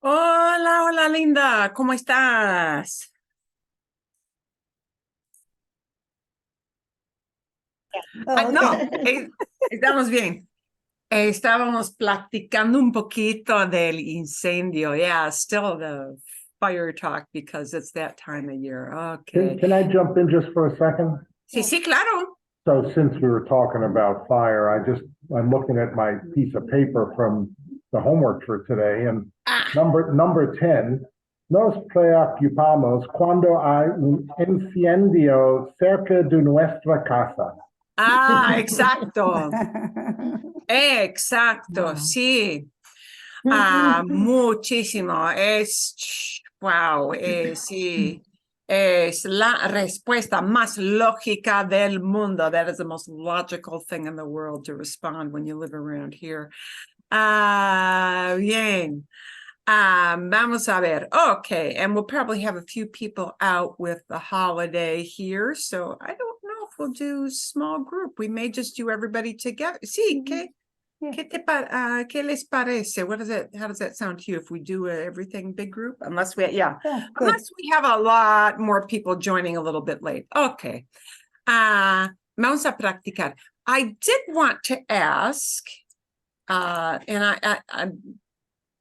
Hola, hola linda, ¿cómo estás? Oh, No, okay. estamos bien. Estábamos platicando un poquito del incendio. Yeah, still the fire talk because it's that time of year. Okay. Can I jump in just for a second? Sí, sí, claro. So since we were talking about fire, I'm looking at my piece of paper from the homework for today, and Ah, number 10, nos preocupamos cuando hay un incendio cerca de nuestra casa. exacto. Exacto, sí. Muchísimo. Wow, sí. Es la respuesta más lógica del mundo. That is the most logical thing in the world to respond when you live around here. Bien. Vamos a ver. Okay, and we'll probably have a few people out with the holiday here, so I don't know if we'll do small group. We may just do everybody together. Sí, ¿qué les parece? How does that sound to you if we do everything big group? Unless we have a lot more people joining a little bit late. Okay. Vamos a practicar. I did want to ask, and I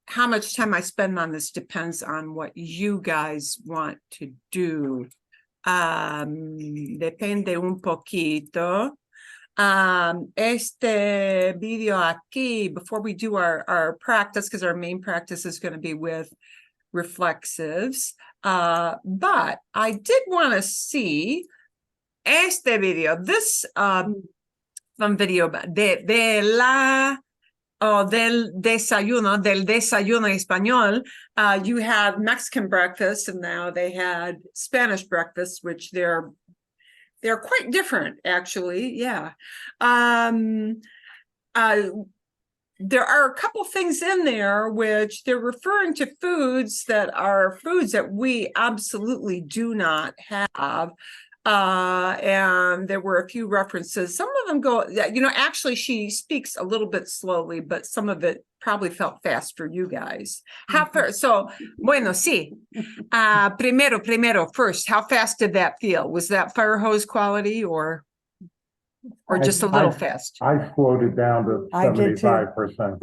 how much time I spend on this depends on what you guys want to do. Depende un poquito. Este video aquí, before we do our practice, because our main practice is going to be with reflexives, but I did want to see este video, this fun video del desayuno español. You have Mexican breakfast, and now they had Spanish breakfast, which they're quite different, actually. Yeah. There are a couple things in there which they're referring to foods that are foods that we absolutely do not have. And there were a few references. Some of them go, actually she speaks a little bit slowly, but some of it probably felt fast for you guys. Bueno, sí. First, how fast did that feel? Was that fire hose quality or just a little fast? I slowed it down to I did too. 75%.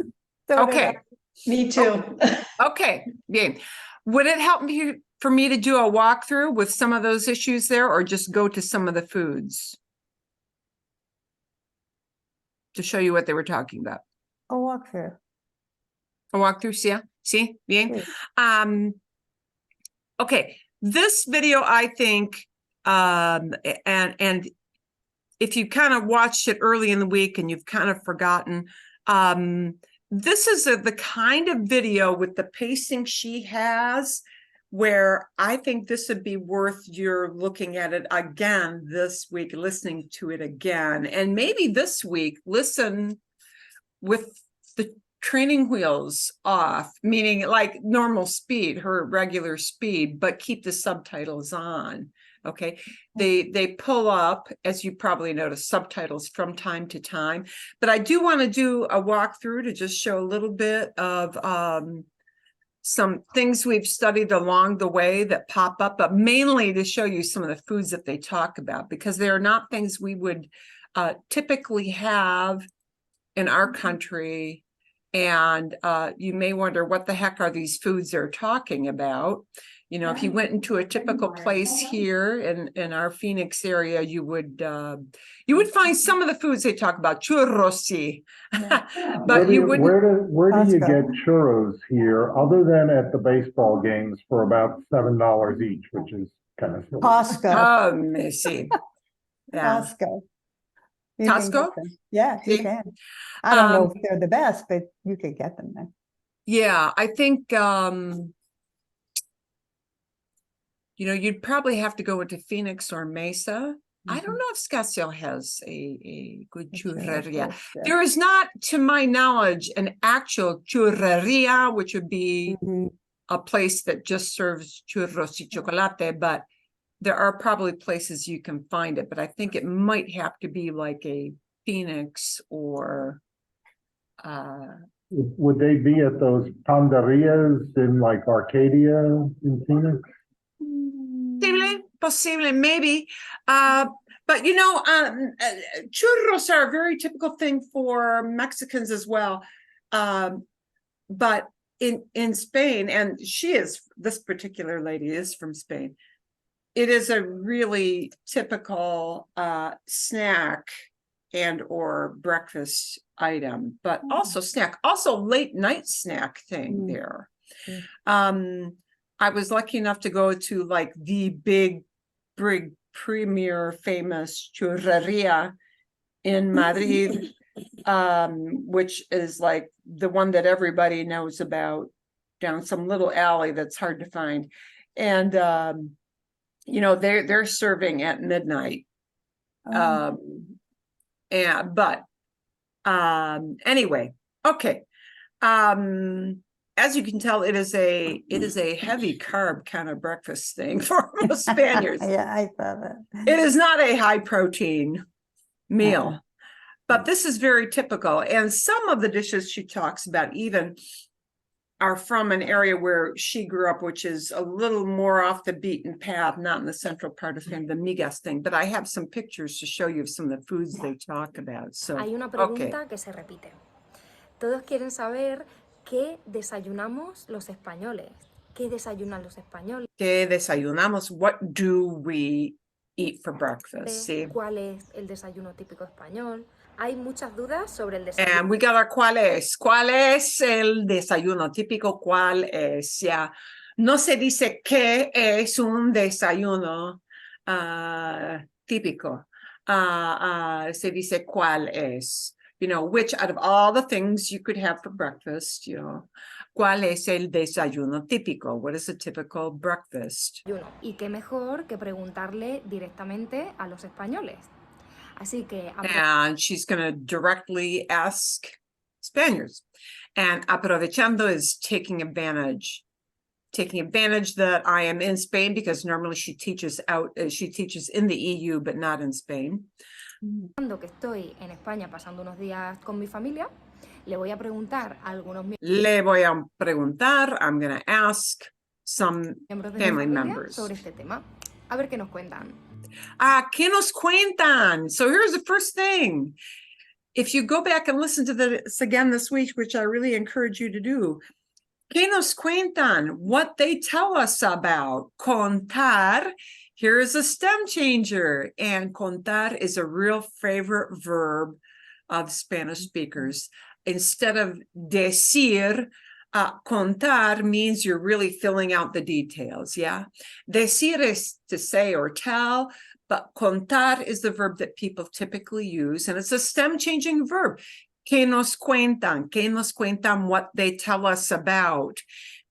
Okay. Me too. Okay, bien. Would it help for me to do a walkthrough with some of those issues there, or just go to some of the foods to show you what they were talking about? A walkthrough. A walkthrough, yeah? See? Bien. Okay, this video, I think, and if you kind of watched it early in the week and you've kind of forgotten, this is the kind of video with the pacing she has where I think this would be worth your looking at it again this week, listening to it again. And maybe this week, listen with the training wheels off, meaning like normal speed, her regular speed, but keep the subtitles on. Okay, they pull up, as you probably notice, subtitles from time to time, but I do want to do a walkthrough to just show a little bit of some things we've studied along the way that pop up, but mainly to show you some of the foods that they talk about, because they are not things we would typically have in our country. And you may wonder, what the heck are these foods they're talking about? If you went into a typical place here in our Phoenix area, you would find some of the foods they talk about, churros, but Where do you get churros here, other than at the baseball games for about $7 each, which is kind of silly. Costco. Missy. Yeah. Costco. Costco? Yeah, you can. I don't know if they're the best, but you could get them there. Yeah, I think you'd probably have to go into Phoenix or Mesa. I don't know if Scottsdale has a good churreria. There is not, to my knowledge, an actual churreria, which would be a place that just serves churros y chocolate, but there are probably places you can find it. But I think it might have to be like a Phoenix or Would they be at those panderias in like Arcadia in Phoenix? Possible, maybe. But churros are a very typical thing for Mexicans as well. But in Spain, and this particular lady is from Spain, it is a really typical snack and or breakfast item, but also late night snack thing there. I was lucky enough to go to like the big premier famous churreria in Madrid, which is like the one that everybody knows about, down some little alley that's hard to find. And they're serving at midnight. Anyway, okay. As you can tell, it is a heavy carb kind of breakfast thing for most Spaniards. Yeah, I saw that. It is not a high protein meal, but this is very typical. And some of the dishes she talks about even are from an area where she grew up, which is a little more off the beaten path, not in the central part of Spain, the migas thing. But I have some pictures to show you of some of the foods they talk about. So, hay una pregunta que se repite. Todos quieren saber qué desayunamos los españoles. ¿Qué desayunan los españoles? ¿Qué desayunamos? What do we eat for breakfast? See? ¿Cuál es el desayuno típico español? Hay muchas dudas sobre el desayuno. And we got our ¿cuál es? ¿Cuál es el desayuno típico? ¿Cuál es? Yeah. No se dice qué es un desayuno típico. Se dice ¿cuál es? Which out of all the things you could have for breakfast, ¿cuál es el desayuno típico? What is a typical breakfast? Y qué mejor que preguntarle directamente a los españoles. Así que, and she's going to directly ask Spaniards. And aprovechando is taking advantage that I am in Spain, because normally she teaches in the EU, but not in Spain. Cuando que estoy en España pasando unos días con mi familia, le voy a preguntar a algunos I'm going to ask some miembros de family mi familia members sobre este tema. A ver qué nos cuentan. ¿Qué nos cuentan? So here's the first thing. If you go back and listen to this again this week, which I really encourage you to do, ¿qué nos cuentan? What they tell us about. Contar. Here is a stem changer. And contar is a real favorite verb of Spanish speakers. Instead of decir, contar means you're really filling out the details, yeah? Decir is to say or tell, but contar is the verb that people typically use, and it's a stem-changing verb. ¿Qué nos cuentan? ¿Qué nos cuentan? What they tell us about.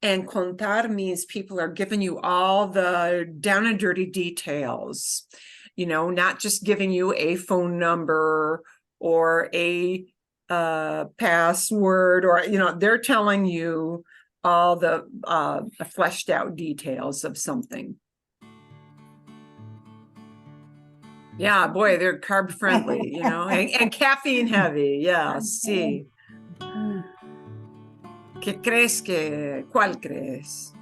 And contar means people are giving you all the down-and-dirty details, not just giving you a phone number or a password, or they're telling you all the fleshed out details of something. Yeah, boy, they're carb friendly, and caffeine heavy. Yeah, sí. ¿Cuál crees?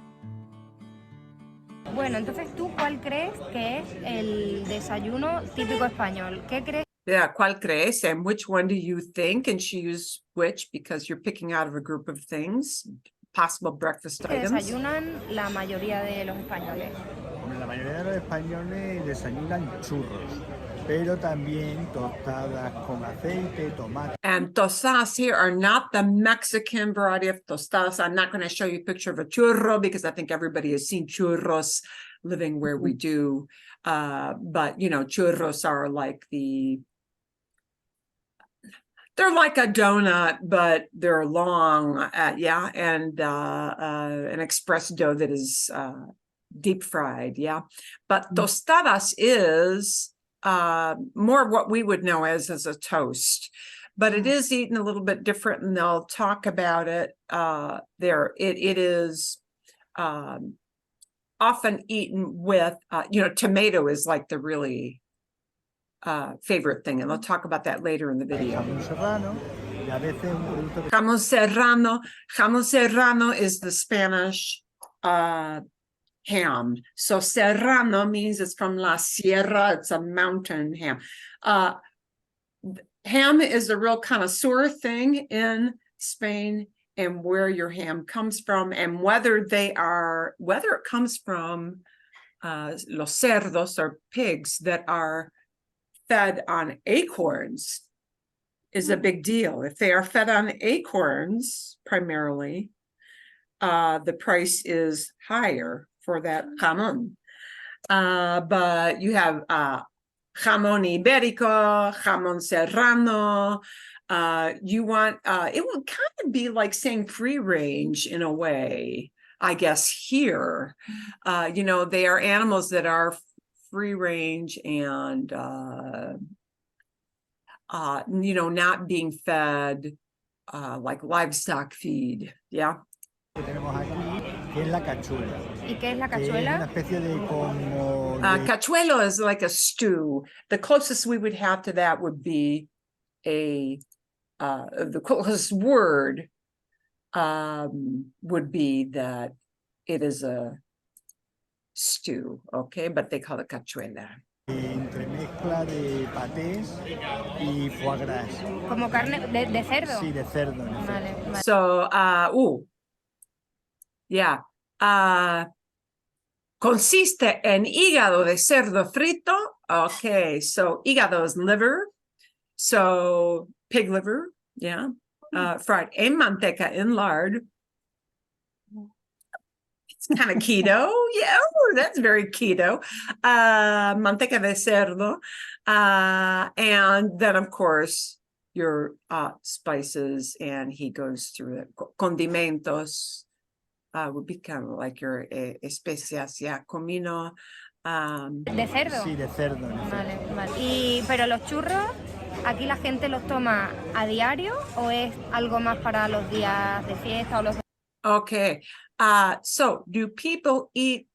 Bueno, entonces tú, ¿cuál crees que es el desayuno típico español? ¿Qué crees? Yeah, ¿cuál crees? And which one do you think? And she used which because you're picking out of a group of things, possible breakfast items. ¿Qué desayunan la mayoría de los españoles? La mayoría de los españoles desayunan churros, pero también tostadas con aceite, tomate. And tostadas here are not the Mexican variety of tostadas. I'm not going to show you a picture of a churro because I think everybody has seen churros living where we do. But, churros are like they're like a donut, but they're long, and an express dough that is deep fried, yeah. But tostadas is more of what we would know as a toast, but it is eaten a little bit different, and they'll talk about it there. It is often eaten with, tomato is like the really favorite thing, and I'll talk about that later in the video. Jamón serrano y a veces un producto que Jamón serrano is the Spanish ham. So serrano means it's from La Sierra. It's a mountain ham. Ham is a real connoisseur thing in Spain, and where your ham comes from, and whether it comes from los cerdos or pigs that are fed on acorns is a big deal. If they are fed on acorns primarily, the price is higher for that jamón. But you have jamón ibérico, jamón serrano. You want it will kind of be like saying free range in a way, I guess, here. They are animals that are free range and not being fed like livestock feed. Yeah. tenemos aquí, que es la cachuela. ¿Y qué es la Que es una cachuela? especie de como de- Cachuelo is like a stew. The closest we would have to that would be the closest word would be that it is a stew, okay? But they call it cachuela. entremezcla de patés y foie gras. Como carne de cerdo. Sí, de cerdo. en efecto. Vale, vale. So, yeah. Consiste en hígado de cerdo frito. Okay, so hígado is liver. So pig liver, yeah. Fried en manteca, in lard. It's kind of keto. Yeah, that's very keto. Manteca de cerdo. And then, of course, your spices, and he goes through it. Condimentos would be kind of like your especias, yeah, comino. ¿De cerdo? Sí, de cerdo. En efecto. Vale, vale. Pero los churros, ¿aquí la gente los toma a diario o es algo más para los días de fiesta o los... Okay. So do people eat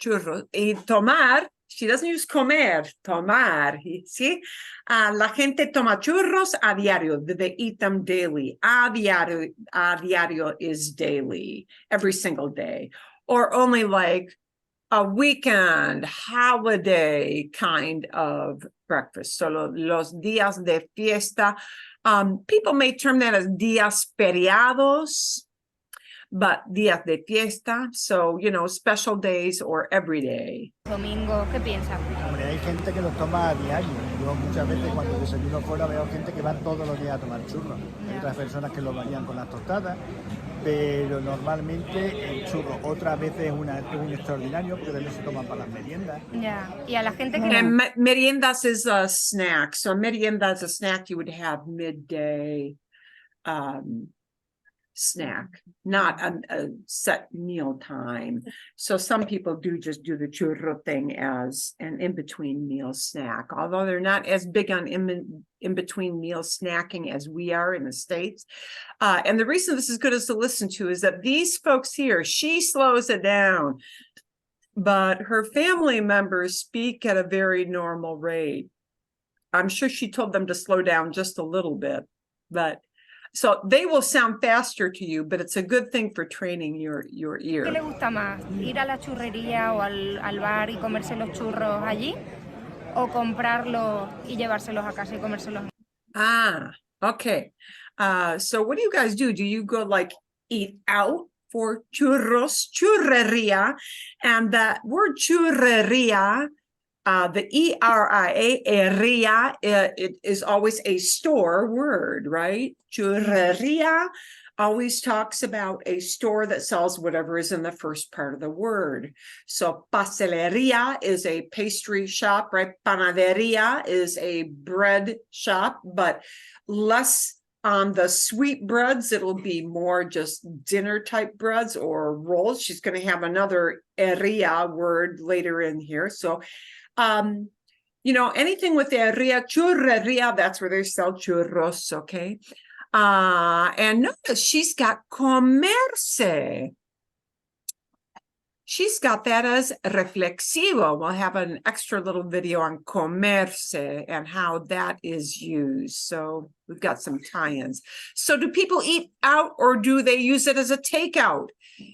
churros? Y tomar, she doesn't use comer, tomar, ¿sí? La gente toma churros a diario. They eat them daily. A diario is daily, every single day. Or only like a weekend, holiday kind of breakfast. So los días de fiesta. People may term that as días feriados, but días de fiesta. So, special days or every day. domingos? ¿Qué piensas? Hombre, hay gente que los toma a diario. Yo muchas veces cuando desayuno fuera veo gente que va todos los días a tomar churros. Hay Ya. otras personas que lo varían con las tostadas, pero normalmente el churro otras veces es un extraordinario porque también se toman para las meriendas. Ya. Y a la gente que... And meriendas is a snack. So merienda is a snack you would have midday snack, not a set meal time. So some people just do the churro thing as an in-between meal snack, although they're not as big on in-between meal snacking as we are in the States. And the reason this is good as to listen to is that these folks here, she slows it down, but her family members speak at a very normal rate. I'm sure she told them to slow down just a little bit, but so they will sound faster to you, but it's a good thing for training your ¿Qué le ear. gusta más? ¿Ir a la churrería o al bar y comerse los churros allí? ¿O comprarlos y llevárselos a casa y comérselos? Okay. So what do you guys do? Do you go like eat out for churros, churreria? And that word churreria, the E-R-I-A, it is always a store word, right? Churreria always talks about a store that sells whatever is in the first part of the word. So pasteleria is a pastry shop, right? Panaderia is a bread shop, but less on the sweet breads. It'll be more just dinner type breads or rolls. She's going to have another eria word later in here. So anything with herria, churreria, that's where they sell churros, okay? And notice she's got comerse. she's got that as reflexivo. We'll have an extra little video on comerse and how that is used. So we've got some tie-ins. So do people eat out or do they use it as a takeout?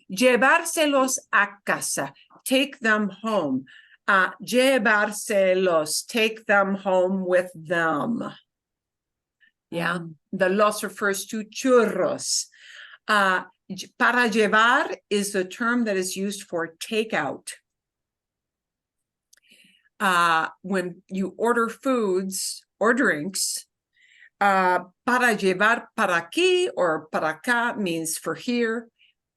Llevárselos a casa, take them home. Llevárselos, take them home with them. Yeah, the los refers to churros. Para llevar is the term that is used for takeout. When you order foods or drinks, para llevar para aquí or para acá means for here,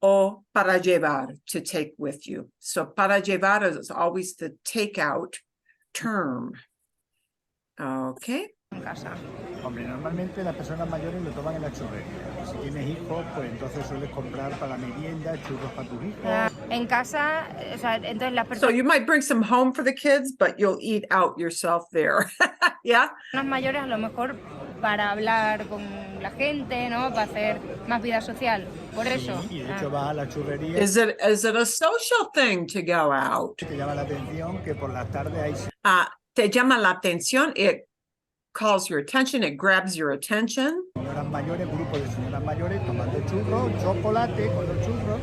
o para llevar, to take with you. So para llevar is always the takeout term. Okay. En casa. Hombre, normalmente las personas mayores lo toman en la churrería. Si tienes hijos, pues entonces sueles comprar para la merienda churros para tus hijos. En casa, o sea, entonces las So personas you might bring some home for the kids, but you'll eat out yourself there. Yeah. mayores a lo mejor para hablar con la gente, ¿no? Para hacer más vida social. Por eso. Y de hecho vas a la churrería Is it a social thing to go out? y te llama la atención que por las tardes hay Te llama la atención. It calls your attention. It grabs your attention. señoras mayores, grupos de señoras mayores tomando churros, chocolate con los churros,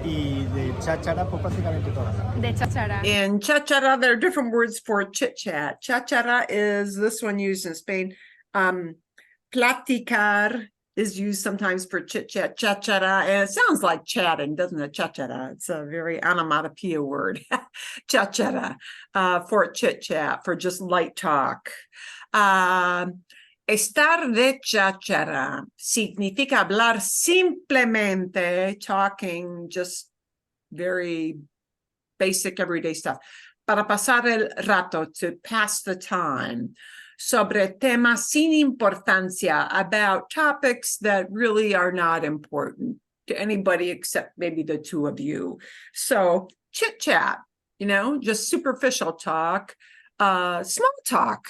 y de cháchara pues prácticamente toda la tarde. De cháchara. In chachara, there are different words for chit chat. Chachara is this one used in Spain. Platicar is used sometimes for chit chat. Chachara, and it sounds like chatting, doesn't it? Chachara. It's a very onomatopoeia word. Chachara, for chit chat, for just light talk. Estar de cháchara significa hablar simplemente, talking, just very basic everyday stuff. Para pasar el rato, to pass the time. Sobre temas sin importancia, about topics that really are not important to anybody except maybe the two of you. So chit chat, just superficial talk, small talk,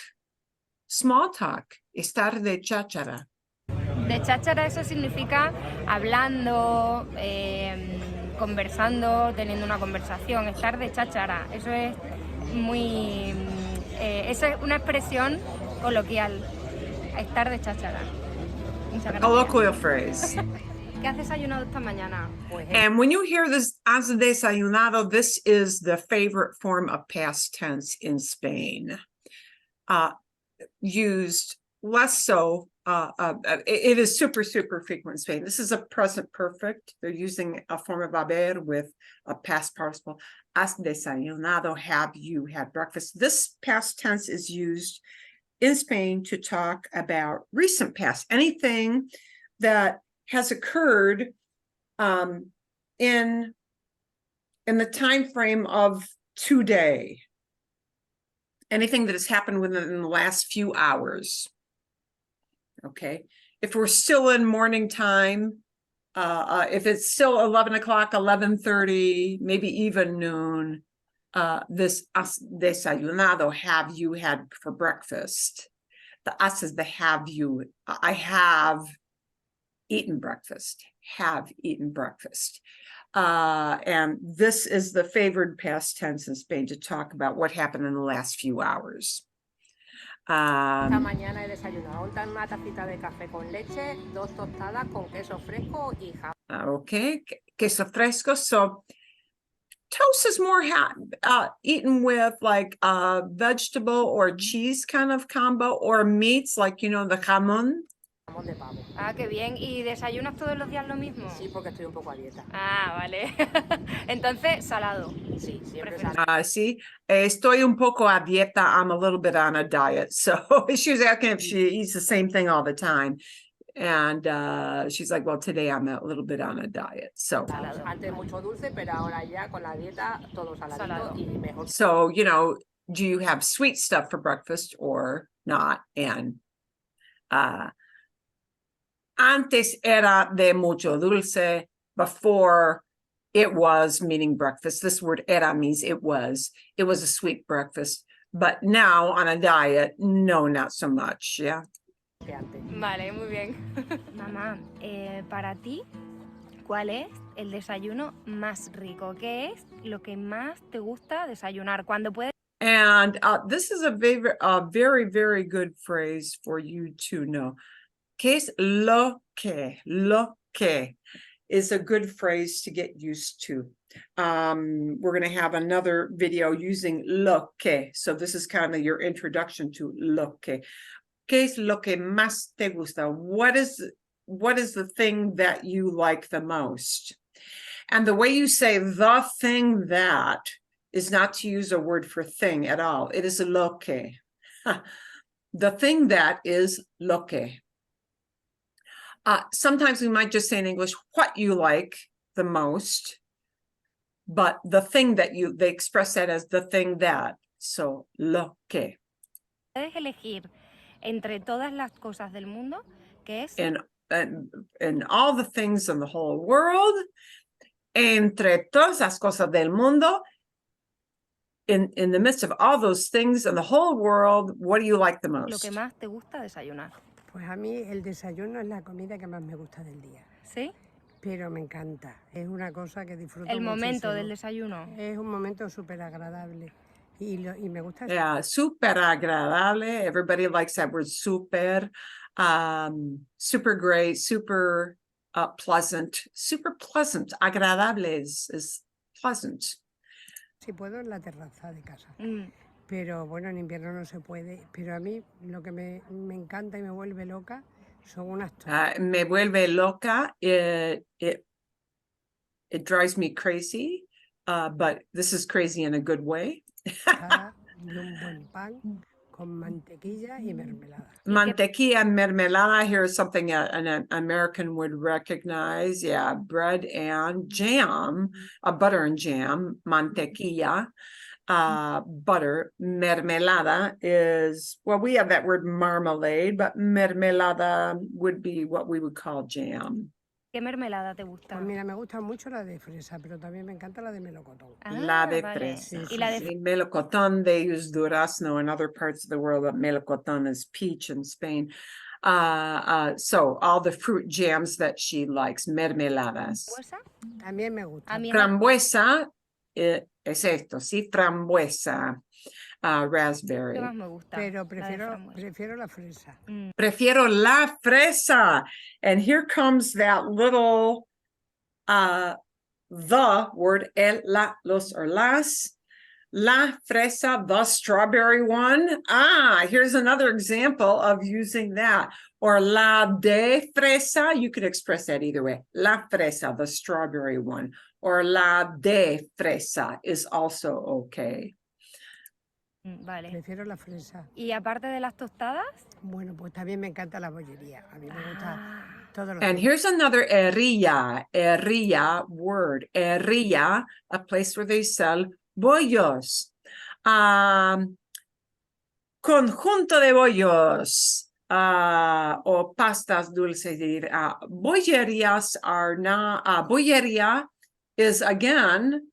estar de cháchara. De cháchara eso significa hablando, conversando, teniendo una conversación, estar de cháchara. Eso es muy... eso es una expresión coloquial, estar de cháchara. Muchas gracias. Colloquial phrase. ¿Qué has desayunado esta mañana? Pues And when you hear this, has desayunado, this is the favorite form of past tense in Spain. Used less so, it is super frequent in Spain. This is a present perfect. They're using a form of haber with a past participle. Has desayunado, have you had breakfast? This past tense is used in Spain to talk about recent past, anything that has occurred in the time frame of today. Anything that has happened within the last few hours. Okay, if we're still in morning time, if it's still 11 o'clock, 11:30, maybe even noon, this has desayunado, have you had for breakfast? The us is the have you. I have eaten breakfast, have eaten breakfast. And this is the favored past tense in Spain to talk about what happened in the last few hours. Esta mañana he desayunado una tacita de café con leche, 2 tostadas con queso fresco y jamón. Okay, queso fresco. So toast is more eaten with like a vegetable or cheese kind of combo, or meats like, the jamón. Jamón de pavo. Ah, qué bien. ¿Y desayunas todos los días lo mismo? Sí, porque estoy un poco a dieta. Ah, vale. Entonces, salado. Sí, siempre Prefiero- salado. See, estoy un poco a dieta. I'm a little bit on a diet. So she was asking if she eats the same thing all the time. And she's like, well, today I'm a little bit on a diet. So, Salado. Antes mucho dulce, pero ahora ya con la dieta todo saladito Salado. y mejor. so, do you have sweet stuff for breakfast or not? And antes era de mucho dulce, before it was, meaning breakfast. This word era means it was a sweet breakfast. But now on a diet, no, not so much. Yeah. que antes. Vale, muy bien. Mamá, para ti, cuál es el desayuno más rico? ¿Qué es lo que más te gusta desayunar? Cuando puedes And this is a very, very good phrase for you to know. ¿Qué es lo que? Lo que is a good phrase to get used to. We're going to have another video using lo que. So this is kind of your introduction to lo que. ¿Qué es lo que más te gusta? What is the thing that you like the most? And the way you say the thing that is not to use a word for thing at all. It is lo que. The thing that is lo que. Sometimes we might just say in English what you like the most, but the thing that they express that as the thing that. So lo que. puedes elegir entre todas las cosas del mundo, ¿qué es? And all the things in the whole world, entre todas las cosas del mundo, in the midst of all those things in the whole world, what do you like the Lo most? que más te gusta desayunar. Pues a mí el desayuno es la comida que más me gusta del día, ¿Sí? pero me encanta, es una cosa que disfruto El momento muchísimo. del desayuno. Es un momento súper agradable y me gusta. Yeah, super agradable. Everybody likes that word super. Super great, super pleasant. Super pleasant. Agradable is pleasant. Si puedo en la terraza de casa, Mm. pero bueno, en invierno no se puede. Pero a mí lo que me encanta y me vuelve loca son unas tortas. Me vuelve loca. It drives me crazy, but this is crazy in a good way. Y un buen pan con mantequilla y mermelada. Mantequilla and mermelada. Here's something an American would recognize. Yeah, bread and jam, butter and jam, mantequilla, butter. Mermelada is, well, we have that word marmalade, but mermelada would be what we would call jam. ¿Qué mermelada te gusta? Pues mira, me gusta mucho la de fresa, pero también me encanta la de melocotón. La de vale. fresa. Y la de Sí, melocotón, they use durazno in other parts of the world, but melocotón is peach in Spain. So all the fruit jams that she likes, mermeladas. frambuesa. También me gusta. A mí Frambuesa es esto, sí, frambuesa, raspberry. ¿qué más me gusta? Pero La de frambuesa. prefiero la fresa. Prefiero la fresa. And here comes that little, the word, el, la, los, or las. La fresa, the strawberry one. Here's another example of using that. Or la de fresa, you could express that either way. La fresa, the strawberry one. Or la de fresa is also okay. Vale. Prefiero la fresa. Y aparte de las tostadas, Bueno, pues también me encanta la bollería. A mí me gusta todo lo And que... here's another erilla word. Erilla, a place where they sell bollos. Conjunto de bollos. O pastas dulces. Bollerías are not, bollería is again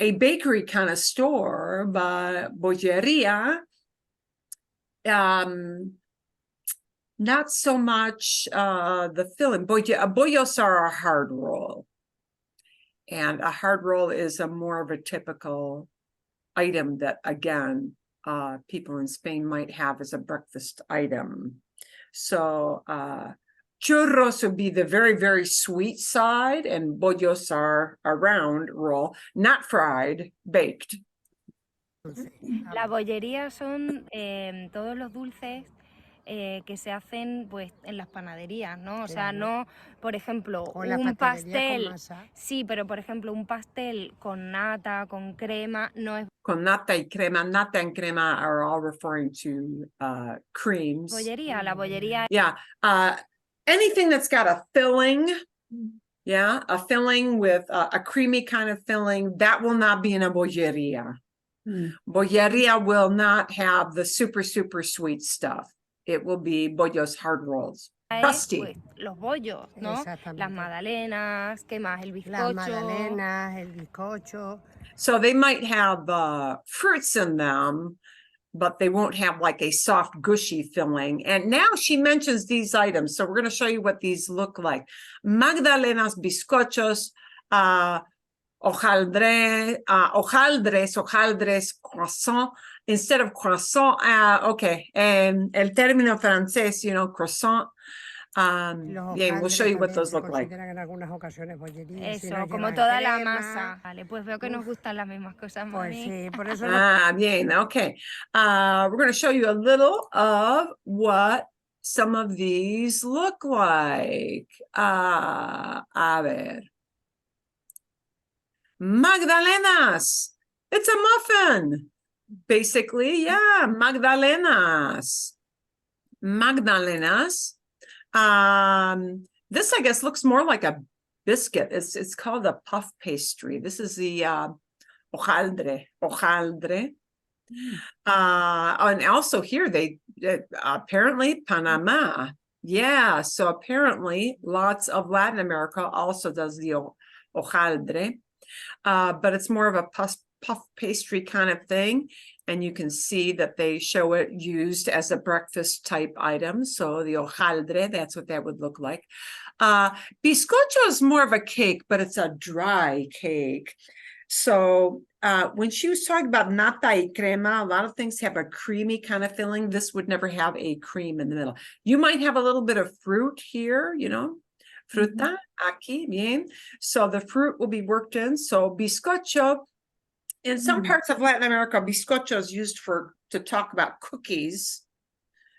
a bakery kind of store, but bollería, not so much the filling. Bollos are a hard roll. And a hard roll is a more of a typical item that, again, people in Spain might have as a breakfast item. So churros would be the very, very sweet side, and bollos are a round roll, not fried, baked. dulce. la bollería son todos los dulces que se hacen pues en las panaderías, ¿no? O sea, Claro. no, por ejemplo, O la un pastelería con pastel, masa. sí, pero por ejemplo un pastel con nata, con crema, no es Con nata y crema. Nata and crema are all referring to creams. bollería. La bollería Yeah. Anything that's got a filling, yeah, a filling with a creamy kind of filling, that will not be in a bollería. Bollería will not have the super, super sweet stuff. It will be bollos hard rolls. es Crusty. pues, los bollos, ¿no? Exactamente. Las magdalenas, ¿qué más? El Las bizcocho. magdalenas, el bizcocho. So they might have fruits in them, but they won't have like a soft, gushy filling. And now she mentions these items. So we're going to show you what these look like. Magdalenas, bizcochos, hojaldres, croissant. Instead of croissant, okay. El término francés, croissant. Bien, we'll show you what those look like. En algunas ocasiones bollería. Eso, como toda la masa. Vale, pues veo que nos gustan las mismas cosas, Pues mami. sí, por eso Bien, okay. We're going to show you a little of what some of these look like. A ver. Magdalenas. It's a muffin. Basically, yeah, magdalenas. Magdalenas. This, I guess, looks more like a biscuit. It's called a puff pastry. This is the hojaldre. And also here they apparently Panama. Yeah, so apparently lots of Latin America also does the hojaldre, but it's more of a puff pastry kind of thing. And you can see that they show it used as a breakfast type item. So the hojaldre, that's what that would look like. Bizcocho is more of a cake, but it's a dry cake. So when she was talking about nata y crema, a lot of things have a creamy kind of filling. This would never have a cream in the middle. You might have a little bit of fruit here, fruta aquí, bien. So the fruit will be worked in. So bizcocho, in some parts of Latin America, bizcocho is used to talk about cookies.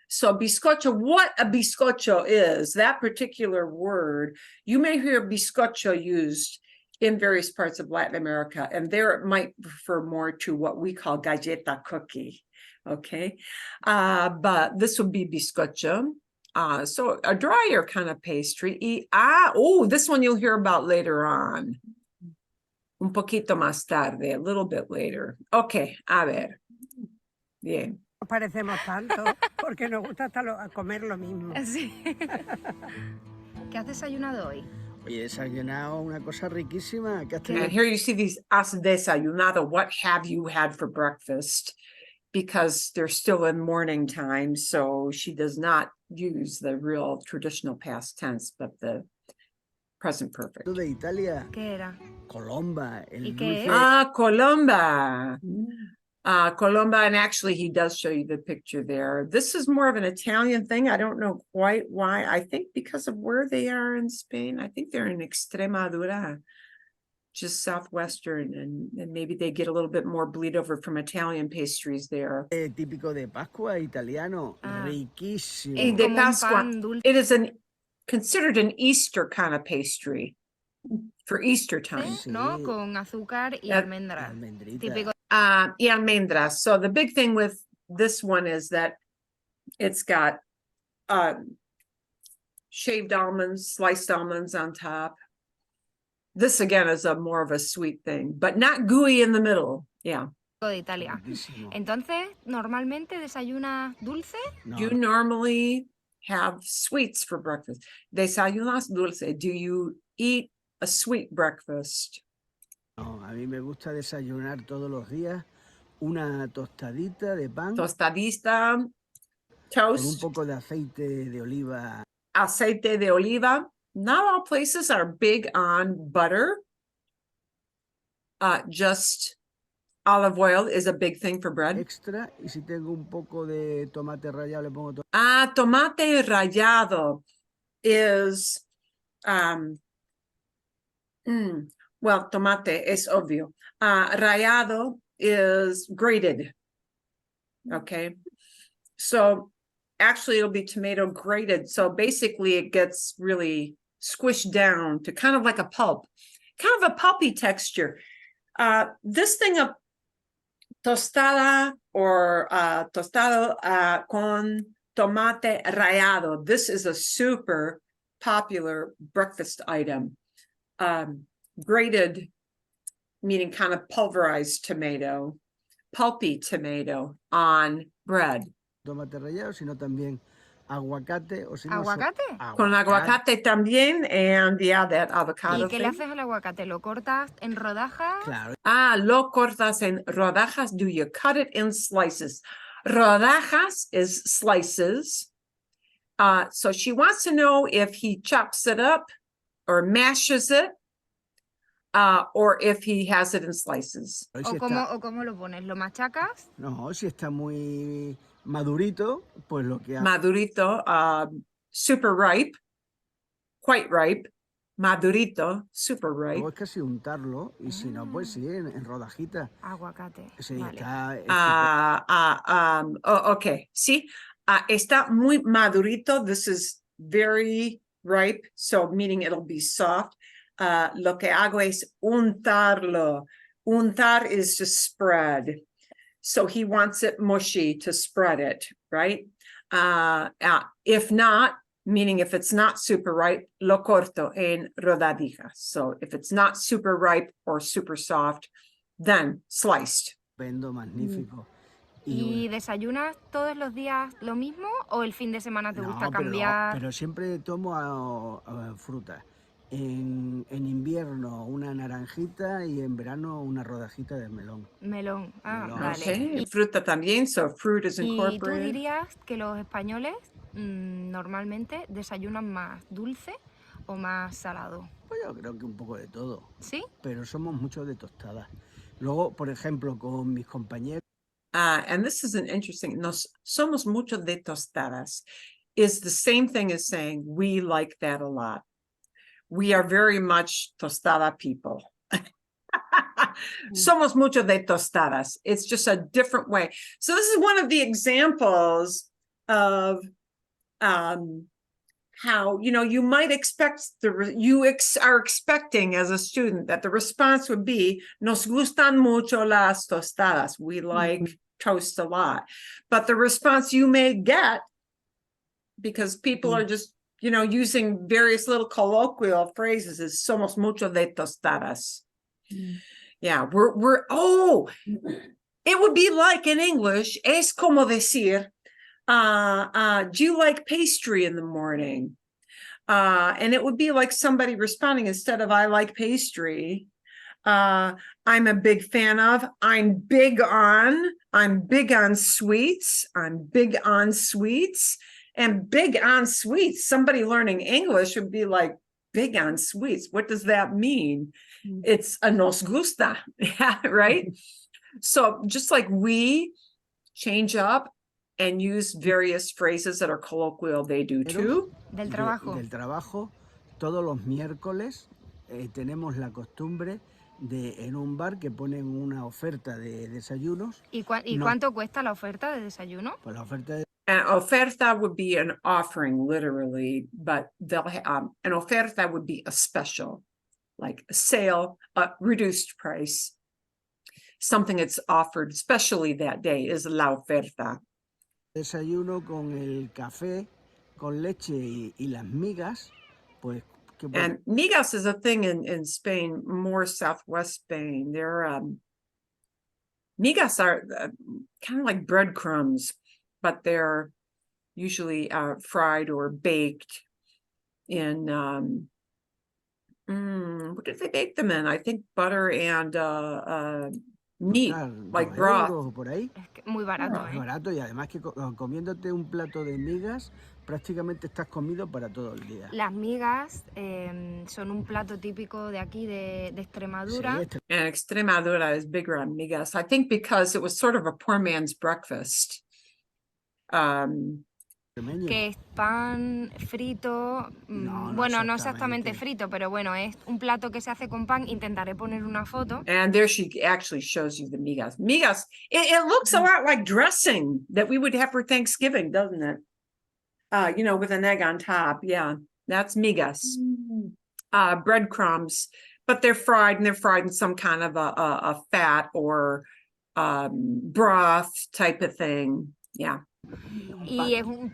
So bizcocho, what a bizcocho is, that particular word, you may hear bizcocho used in various parts of Latin America, and there it might refer more to what we call galleta cookie, okay? But this would be bizcocho. So a drier kind of pastry. This one you'll hear about later on. Un poquito más tarde, a little bit later. Okay, a ver. Bien. nos parecemos tanto porque nos gusta hasta comer lo mismo. Sí. ¿Qué has desayunado hoy? Oye, he desayunado una cosa riquísima. ¿Qué has And tenido? here you see these has desayunado. What have you had for breakfast? Because they're still in morning time, so she does not use the real traditional past tense, but the present perfect. De Italia, ¿Qué era? colomba, el ¿Y qué dulce. Colomba. Colomba, and actually he does show you the picture there. This is more of an Italian thing. I don't know quite why. I think because of where they are in Spain. I think they're in Extremadura, just southwestern, and maybe they get a little bit more bleed over from Italian pastries there. Típico de Pascua, italiano, riquísimo. Y de Como un Pascua. pan dulce. It is considered an Easter kind of pastry for Easter time. Sí. ¿No? Con azúcar y Yeah. almendras. Almendrita. Típico. Y almendras. So the big thing with this one is that it's got shaved almonds, sliced almonds on top. This again is more of a sweet thing, but not gooey in the middle. Yeah. de Italia. Riquísimo. Entonces, ¿normalmente desayunas dulce? No, You normally have sweets for breakfast. Desayunas dulce. Do you eat a sweet breakfast? no, a mí me gusta desayunar todos los días una tostadita de pan Tostadista, con un toast, poco de aceite de oliva. aceite de oliva. Not all places are big on butter. Just olive oil is a big thing for bread. Extra, y si tengo un poco de tomate rallado le pongo Tomate rallado is, well, tomate es obvio. Rallado is grated. Okay. So actually it'll be tomato grated. So basically it gets really squished down to kind of like a pulp, kind of a pulpy texture. This thing of tostada or tostado con tomate rallado. This is a super popular breakfast item. Grated, meaning kind of pulverized tomato, pulpy tomato on bread. tomate rallado, sino también aguacate o si no, ¿Aguacate? Con aguacate también, and yeah, that avocado ¿Y qué le thing. haces al aguacate? ¿Lo cortas en rodajas? Claro, Lo cortas en rodajas. Do you cut it in slices? Rodajas is slices. So she wants to know if he chops it up or mashes it, or if he has it in slices. Hoy ¿O si cómo, está, o cómo lo pones? ¿Lo machacas? no, si está muy madurito, pues lo que hago Madurito, super ripe, quite ripe. Madurito, super ripe. es casi untarlo y si no, pues sí, en rodajitas. Aguacate. Sí, Vale. está estupendo. Okay. See, está muy madurito. This is very ripe, so meaning it'll be soft. Lo que hago es untarlo. Untar is to spread. So he wants it mushy to spread it, right? If not, meaning if it's not super ripe, lo corto en rodadijas. So if it's not super ripe or super soft, then sliced. Magnífico. ¿Y desayunas todos los días lo mismo o el fin de semana te gusta No, cambiar? pero siempre tomo frutas. En invierno una naranjita y en verano una rodajita de melón. Melón. Melón. Vale. Okay. Fruta también, so fruit is ¿Y tú incorporated. dirías que los españoles normalmente desayunan más dulce o más salado? Pues yo creo que un poco de todo, ¿Sí? pero somos muchos de tostadas. Luego, por ejemplo, con mis compañeros, And this is an interesting, nos somos mucho de tostadas is the same thing as saying we like that a lot. We are very much tostada people. Somos mucho de tostadas. It's just a different way. So this is one of the examples of how, you might expect are expecting as a student that the response would be, nos gustan mucho las tostadas. We like toast a lot. But the response you may get, because people are just, using various little colloquial phrases, is somos mucho de tostadas. Yeah, it would be like in English, es como decir, do you like pastry in the morning? And it would be like somebody responding instead of I like pastry. I'm a big fan of, I'm big on sweets. And big on sweets. Somebody learning English would be like, big on sweets. What does that mean? It's a nos gusta, right? So just like we change up and use various phrases that are colloquial, they do too. Del trabajo. Del trabajo, todos los miércoles tenemos la costumbre de en un bar que ponen una oferta de desayunos. ¿Y cuánto cuesta la oferta de desayuno? Pues la oferta de An oferta would be an offering, literally, but an oferta would be a special, like a sale, a reduced price. Something that's offered especially that day is la oferta. desayuno con el café, con leche y las migas, pues... And migas is a thing in Spain, more southwest Spain. Migas are kind of like breadcrumbs, but they're usually fried or baked in, what did they bake them in? I think butter and meat, like broth. Por ahí. Es que muy barato, Es barato y además que comiéndote un plato de migas, prácticamente estás comido para todo el día. Las migas son un plato típico de aquí, de Extremadura. Sí, And Extremadura is bigger on migas. I think because it was sort of a poor man's breakfast. Que es pan frito, bueno, no exactamente frito, pero bueno, es un plato que se hace con pan. Intentaré poner una foto. And there she actually shows you the migas. Migas, it looks a lot like dressing that we would have for Thanksgiving, doesn't it? With an egg on top. Yeah, that's migas. Breadcrumbs, but they're fried in some kind of a fat or broth type of thing. Yeah. Y es un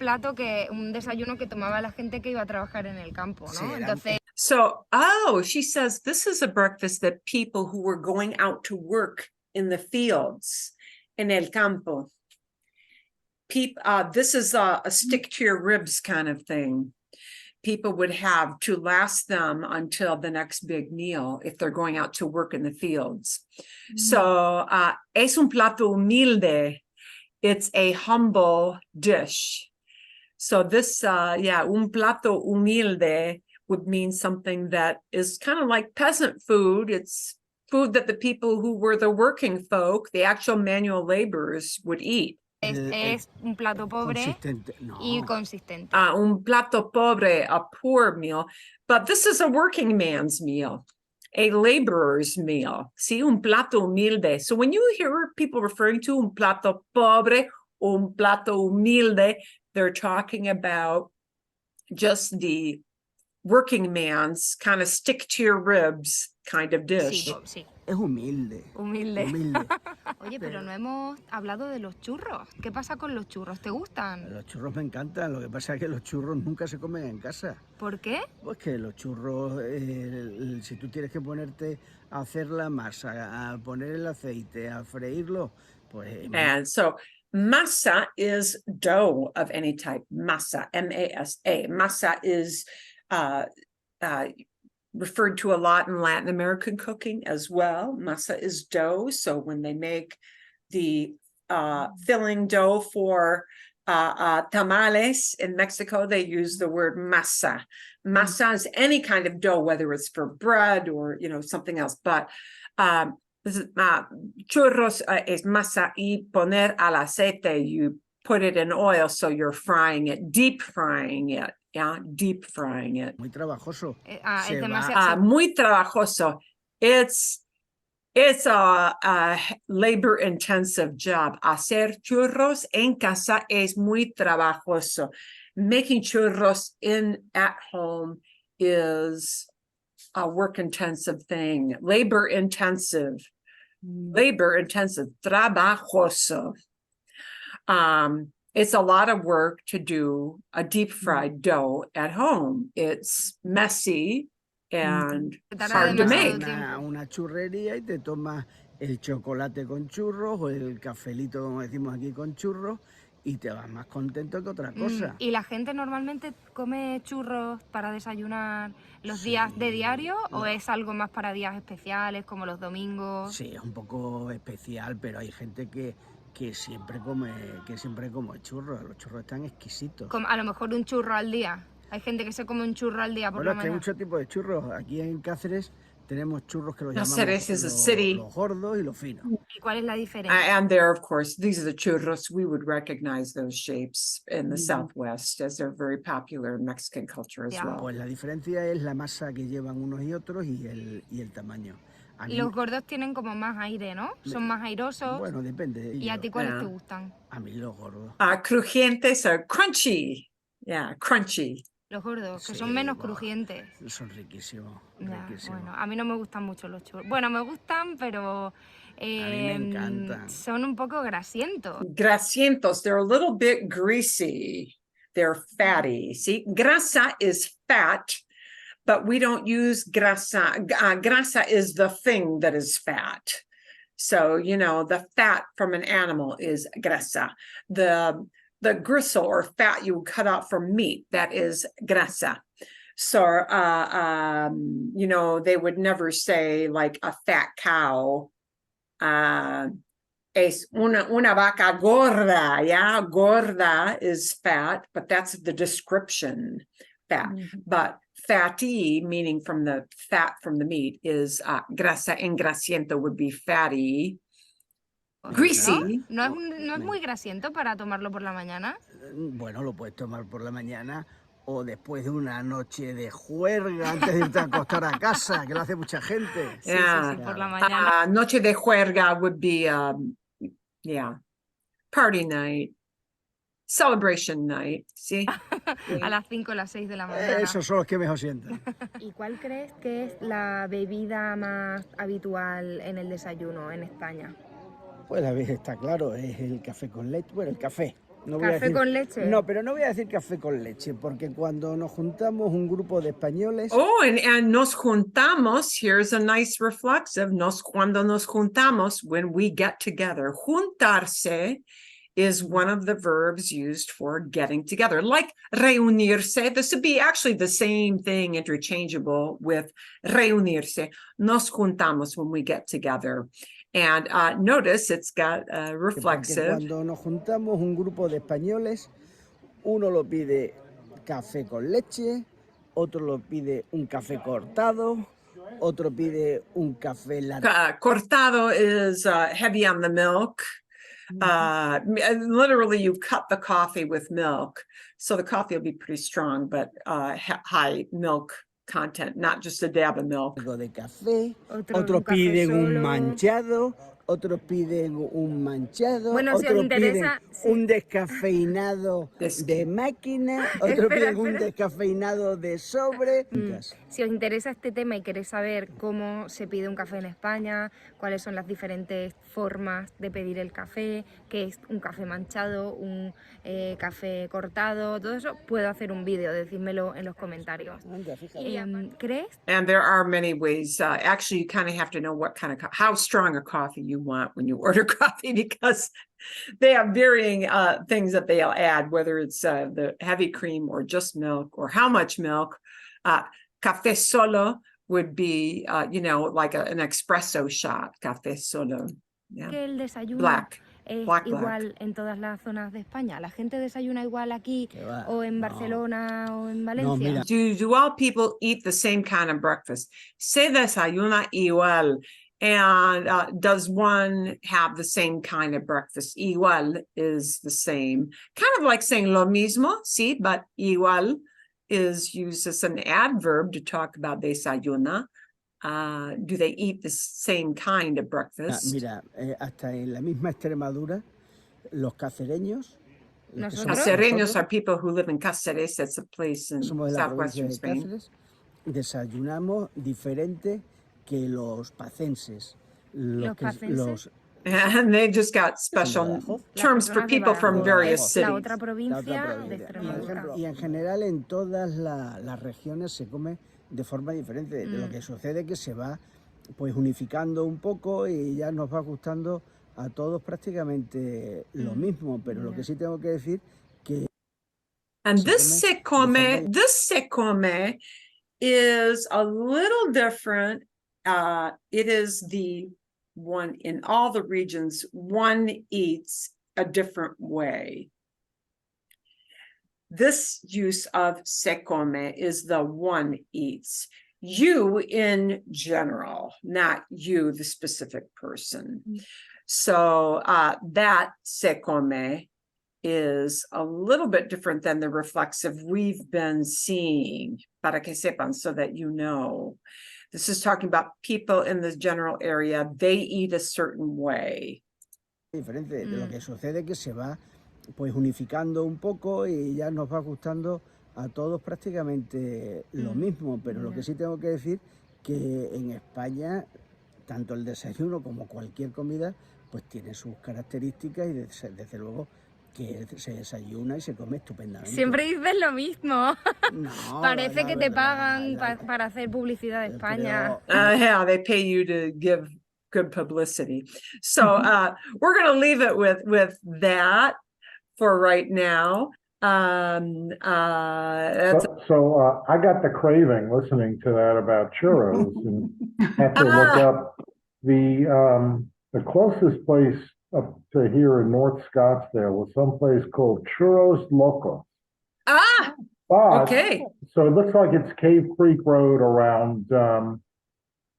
desayuno que tomaba la gente que iba a trabajar en el campo, ¿no? Entonces, so, she says this is a breakfast that people who were going out to work in the fields, en el campo. This is a stick to your ribs kind of thing. People would have to last them until the next big meal if they're going out to work in the fields. So, es un plato humilde. it's a humble dish. So this, un plato humilde would mean something that is kind of like peasant food. It's food that the people who were the working folk, the actual manual laborers, would eat. Es un plato pobre Consistente. No. y consistente. Un plato pobre, a poor meal, but this is a working man's meal, a laborer's meal. See, un plato humilde. So when you hear people referring to un plato pobre, un plato humilde, they're talking about just the working man's kind of stick to your ribs kind of dish. Sí, sí. Es humilde. Humilde. Humilde. Oye, pero no hemos hablado de los churros. ¿Qué pasa con los churros? ¿Te gustan? Los churros me encantan, lo que pasa es que los churros nunca se comen en casa. ¿Por qué? Pues que los churros, si tú tienes que ponerte a hacer la masa, a poner el aceite, a freírlo, pues... And so masa is dough of any type. Masa, M-A-S-A. Masa is referred to a lot in Latin American cooking as well. Masa is dough. So when they make the filling dough for tamales in Mexico, they use the word masa. Masa is any kind of dough, whether it's for bread or, something else. But churros es masa y poner al aceite. You put it in oil, so you're frying it, deep frying it. Yeah, deep frying it. Muy trabajoso. Es demasiado. Muy trabajoso. It's a labor-intensive job. Hacer churros en casa es muy trabajoso. Making churros at home is a work-intensive thing. Labor-intensive, trabajoso. It's a lot of work to do a deep fried dough at home. It's messy and hard to make. Una churrería y te tomas el chocolate con churros o el cafelito, como decimos aquí, con churros y te vas más contento que otra cosa. ¿Y la gente normalmente come churros para desayunar los días de diario o es algo más para días especiales como los domingos? Sí, es un poco especial, pero hay gente que siempre come churros. Los churros están exquisitos. A lo mejor un churro al día. Hay gente que se come un churro al día por la Es que hay mañana. muchos tipos de churros. Aquí en Cáceres tenemos churros que los llamamos Cáceres is a city. los gordos y los finos. ¿Y cuál es la diferencia? And there, of course, these are the churros. We would recognize those shapes in the Southwest as they're very popular in Mexican culture as well. Pues la diferencia es la masa que llevan unos y otros y el tamaño. Los gordos tienen como más aire, ¿no? Son más airosos. Bueno, depende. ¿Y a ti cuáles te gustan? A mí los gordos. Crujientes are crunchy. Yeah, crunchy. Los gordos, que Sí, son menos wow. crujientes. Son riquísimos. Ya, riquísimos. bueno, a mí no me gustan mucho los churros. Bueno, me gustan, pero me encantan. son un poco grasientos. Grasientos, they're a little bit greasy. They're fatty. See, grasa is fat, but we don't use grasa. Grasa is the thing that is fat. So, the fat from an animal is grasa. The gristle or fat you would cut out from meat, that is grasa. So, they would never say like a fat cow. Es una vaca gorda, yeah? Gorda is fat, but that's the description, fat. But fatty, meaning from the fat from the meat, is grasa engrasiento would be fatty. Greasy. ¿No es muy grasiento para tomarlo por la mañana? Bueno, lo puedes tomar por la mañana o después de una noche de juerga antes de irte a acostar a casa, que lo hace mucha gente. Sí, por la mañana. Noche de juerga would be, party night, celebration night, ¿sí? A las 5 o las 6 de la mañana. Esos son los que mejor sientan. ¿Y cuál crees que es la bebida más habitual en el desayuno en España? Pues la vez está claro, es el café con leche. Bueno, el café. No voy a ¿Café decir, con leche? No, pero no voy a decir café con leche, porque cuando nos juntamos un grupo de españoles... Oh, and nos juntamos, here's a nice reflexive, cuando nos juntamos, when we get together. Juntarse is one of the verbs used for getting together, like reunirse. This would be actually the same thing, interchangeable with reunirse. Nos juntamos when we get together. And notice it's got Porque reflexive. cuando nos juntamos un grupo de españoles, uno lo pide café con leche, otro lo pide un café cortado, otro pide un café latte. Cortado is heavy on the milk. Literally, you cut the coffee with milk. So the coffee will be pretty strong, but high milk content, not just a dab of milk. Algo de café, Otro otros un café piden un solo. manchado, otros piden un manchado, Bueno, si os otros interesa, piden sí. un descafeinado de máquina, otros Espera, piden un espera. descafeinado de sobre. Si os interesa este tema y queréis saber cómo se pide un café en España, cuáles son las diferentes formas de pedir el café, qué es un café manchado, un café cortado, todo eso, puedo hacer un vídeo, decídmelo en los comentarios. Anda, fíjate. ¿Crees? And there are many ways. Actually, you kind of have to know what kind of how strong a coffee you want when you order coffee, because they have varying things that they'll add, whether it's the heavy cream or just milk or how much milk. Café solo would be, like an espresso shot. Café solo. Yeah. Que el desayuno Black. es Black. igual en todas las zonas de España. ¿La gente desayuna igual aquí Que va, o en no. Barcelona o en Valencia? mira. Do all people eat the same kind of breakfast? Se desayuna igual. And does one have the same kind of breakfast? Igual is the same. Kind of like saying lo mismo, sí, but igual is used as an adverb to talk about desayuna. Do they eat the same kind of breakfast? Mira, hasta en la misma Extremadura, los cacereños. ¿Nosotros? Cacereños are people who live in Cáceres. That's a place in Somos de la provincia southwestern de Spain. Cáceres. Desayunamos diferente que los pacenses. ¿Los pacenses? And they just got special terms for people from various La cities. otra provincia de Y, Extremadura. y en general en todas las regiones se come de forma diferente. Lo que sucede es que se va pues unificando un poco y ya nos va gustando a todos prácticamente lo mismo, pero lo que sí tengo que decir que And se this come se come is a little different. It is the one in all the regions, one eats a different way. This use of se come is the one eats. You in general, not you, the specific person. So that se come is a little bit different than the reflexive we've been seeing, para que sepan, so that you know. This is talking about people in the general area. They eat a certain way. diferente. Lo que sucede es que se va pues unificando un poco y ya nos va gustando a todos prácticamente lo mismo, pero lo que sí tengo que decir que en España tanto el desayuno como cualquier comida pues tiene sus características y desde luego que se desayuna y se come estupendamente. Siempre dices lo mismo. No, Parece no, que es te verdad, pagan ya. para hacer publicidad de España. Yeah, they pay you to give good publicity. So we're going to leave it with that for right now. That's So I got the craving listening to that about churros and had to look up the closest place up to here in North Scottsdale was someplace called Churros Locos. But, okay. So it looks like it's Cave Creek Road around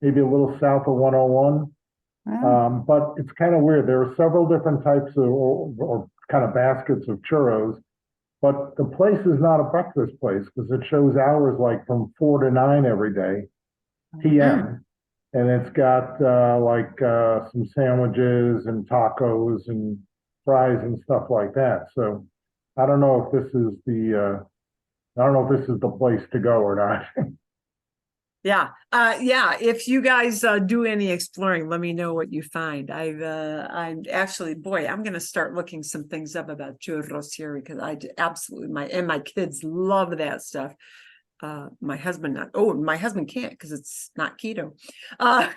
maybe a little south of 101. But it's kind of weird. There are several different types of or kind of baskets of churros, but the place is not a breakfast place because it shows hours like from 4 to 9 every day, p.m. And it's got some sandwiches and tacos and fries and stuff like that. So I don't know if this is the place to go or not. Yeah. If you guys do any exploring, let me know what you find. I'm actually, I'm going to start looking some things up about churros here because my kids love that stuff. My husband can't because it's not keto. Oh,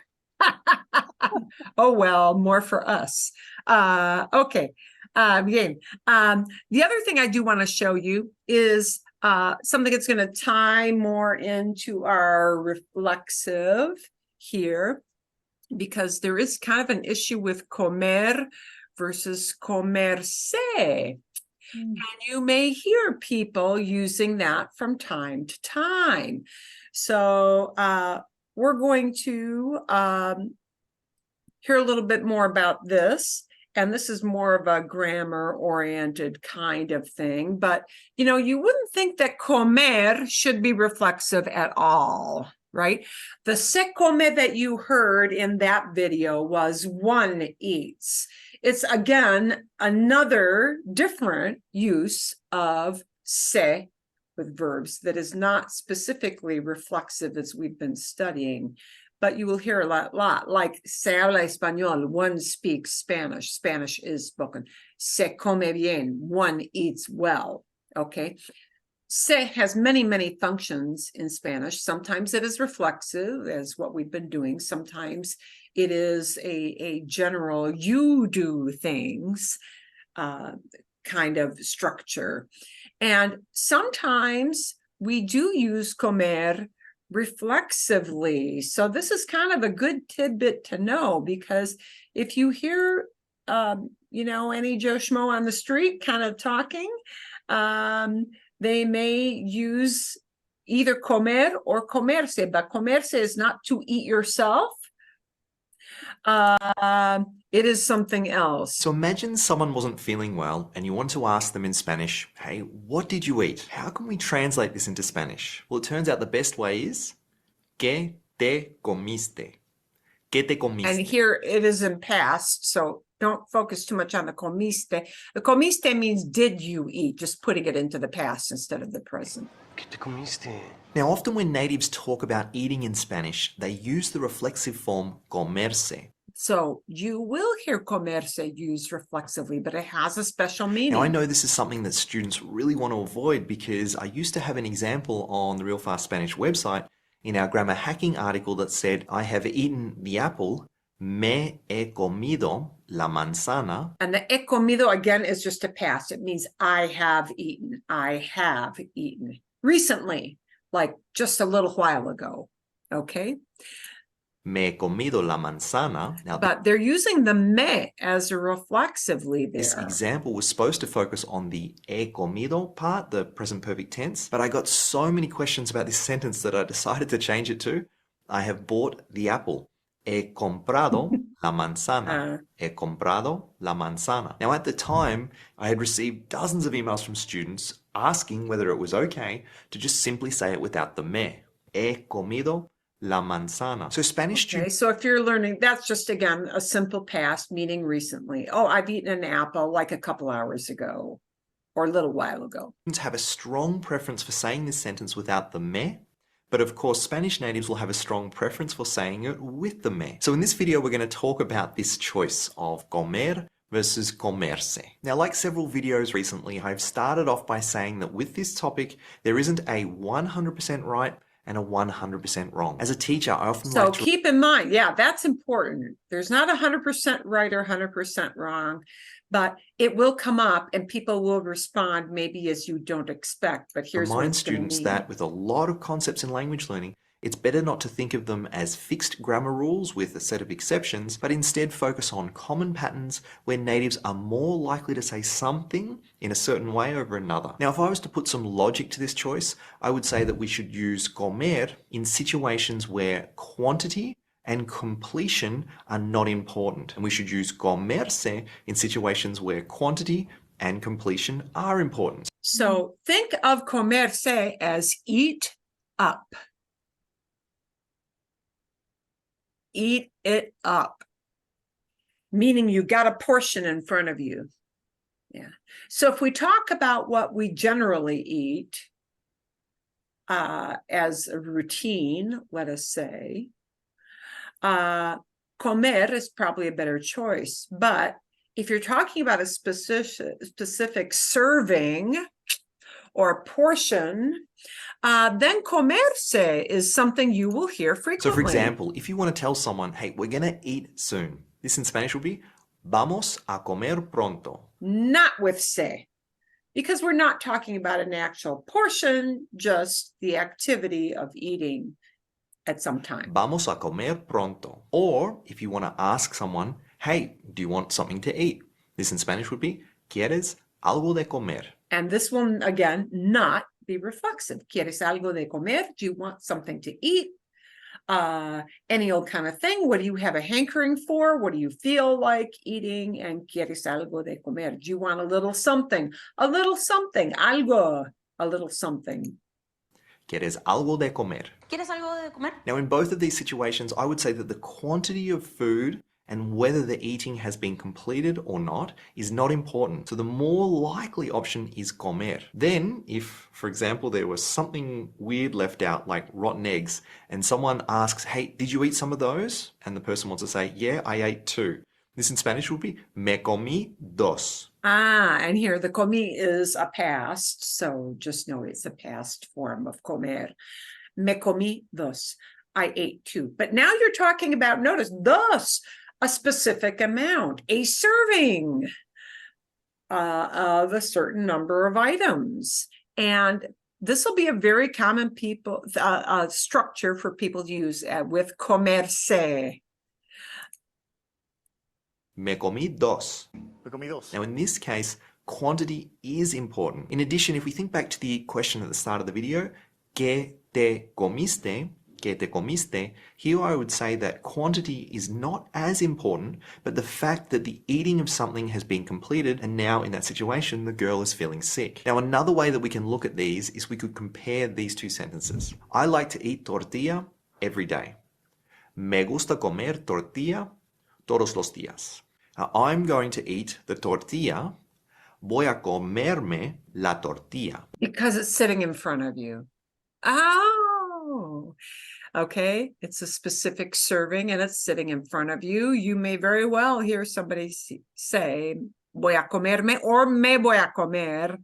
well, more for us. Okay. The other thing I do want to show you is something that's going to tie more into our reflexive here. because there is kind of an issue with comer versus comerse. And you may hear people using that from time to time. So we're going to hear a little bit more about this. And this is more of a grammar-oriented kind of thing. But, you know, you wouldn't think that comer should be reflexive at all, right? The se come that you heard in that video was one eats. It's, again, another different use of se with verbs that is not specifically reflexive as we've been studying. But you will hear a lot, like se habla español, one speaks Spanish. Spanish is spoken. Se come bien, one eats well, okay? Se has many, many functions in Spanish. Sometimes it is reflexive, as what we've been doing. Sometimes it is a general you do things kind of structure. And sometimes we do use comer reflexively. So this is kind of a good tidbit to know, because if you hear, you know, any Joe Schmo on the street kind of talking, they may use either comer or comerse, but comerse is not to eat yourself. It is something else. So imagine someone wasn't feeling well and you want to ask them in Spanish, hey, what did you eat? How can we translate this into Spanish? Well, it turns out the best way is, ¿qué te comiste? ¿Qué te comiste? And here it is in past, so don't focus too much on the comiste. The comiste means did you eat, just putting it into the past instead of the present. ¿Qué te comiste? Now, often when natives talk about eating in Spanish, they use the reflexive form comerse. So you will hear comerse used reflexively, but it has a special meaning. Now, I know this is something that students really want to avoid, because I used to have an example on the Real Fast Spanish website in our grammar hacking article that said, I have eaten the apple, me he comido la manzana. And the he comido, again, is just a past. It means I have eaten. I have eaten. Recently, like just a little while ago, okay? Me he comido la manzana. Now, but they're using the me as a reflexively there. This example was supposed to focus on the he comido part, the present perfect tense, but I got so many questions about this sentence that I decided to change it to, I have bought the apple. He comprado la manzana. He comprado la manzana. Now, at the time, I had received dozens of emails from students asking whether it was okay to just simply say it without the me. He comido la manzana. So Spanish students... Okay, so if you're learning, that's just, again, a simple past, meaning recently. Oh, I've eaten an apple like a couple hours ago or a little while ago. Have a strong preference for saying this sentence without the me. But of course, Spanish natives will have a strong preference for saying it with the me. So in this video, we're going to talk about this choice of comer versus comerse. Now, like several videos recently, I've started off by saying that with this topic, there isn't a 100% right and a 100% wrong. As a teacher, I often like to... So keep in mind, yeah, that's important. There's not 100% right or 100% wrong, but it will come up and people will respond maybe as you don't expect. But here's remind students that with a lot of concepts in language learning, it's better not to think of them as fixed grammar rules with a set of exceptions, but instead focus on common patterns where natives are more likely to say something in a certain way over another. Now, if I was to put some logic to this choice, I would say that we should use comer in situations where quantity and completion are not important. And we should use comerse in situations where quantity and completion are important. So think of comerse as eat up. Eat it up, meaning you got a portion in front of you. Yeah. So if we talk about what we generally eat as a routine, let us say, comer is probably a better choice. But if you're talking about a specific serving or portion, then comerse is something you will hear frequently. So for example, if you want to tell someone, hey, we're going to eat soon, this in Spanish will be, vamos a comer pronto. Not with se, because we're not talking about an actual portion, just the activity of eating. at some time. Vamos a comer pronto. Or if you want to ask someone, hey, do you want something to eat? This in Spanish would be, ¿quieres algo de comer? And this will, again, not be reflexive. ¿Quieres algo de comer? Do you want something to eat? Any old kind of thing. What do you have a hankering for? What do you feel like eating? And ¿quieres algo de comer? Do you want a little something? A little something. Algo. A little something. ¿Quieres algo de comer? ¿Quieres algo de comer? Now, in both of these situations, I would say that the quantity of food and whether the eating has been completed or not is not important. So the more likely option is comer. Then, if, for example, there was something weird left out, like rotten eggs, and someone asks, hey, did you eat some of those? And the person wants to say, yeah, I ate 2. This in Spanish would be, me comí 2. And here the comí is a past, so just know it's a past form of comer. Me comí 2. I ate 2. But now you're talking about, notice, 2, a specific amount, a serving of a certain number of items. And this will be a very common structure for people to use with comerse. Me comí 2. Me comí 2. Now, in this case, quantity is important. In addition, if we think back to the question at the start of the video, ¿qué te comiste? ¿Qué te comiste? Here I would say that quantity is not as important, but the fact that the eating of something has been completed, and now in that situation, the girl is feeling sick. Now, another way that we can look at these is we could compare these two sentences. I like to eat tortilla every day. Me gusta comer tortilla todos los días. Now, I'm going to eat the tortilla. Voy a comerme la tortilla. Because it's sitting in front of you. Oh, okay. It's a specific serving and it's sitting in front of you. You may very well hear somebody say, voy a comerme, or me voy a comer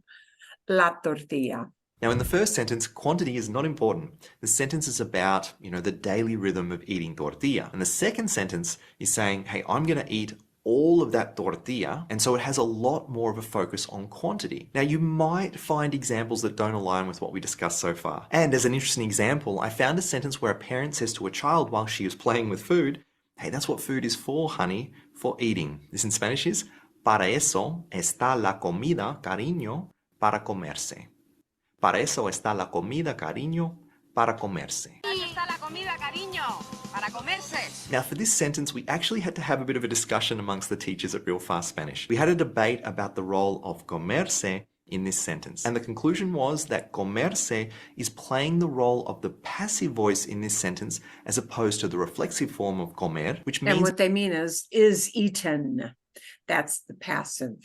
la tortilla. Now, in the first sentence, quantity is not important. The sentence is about, the daily rhythm of eating tortilla. And the second sentence is saying, hey, I'm going to eat all of that tortilla, and so it has a lot more of a focus on quantity. Now, you might find examples that don't align with what we discussed so far. And as an interesting example, I found a sentence where a parent says to a child while she is playing with food, hey, that's what food is for, honey, for eating. This in Spanish is, para eso está la comida, cariño, para comerse. Para eso está la comida, cariño, para comerse. Now, for this sentence, we actually had to have a bit of a discussion amongst the teachers at Real Fast Spanish. We had a debate about the role of comerse in this sentence. And the conclusion was that comerse is playing the role of the passive voice in this sentence as opposed to the reflexive form of comer, which means... And what they mean is eaten. That's the passive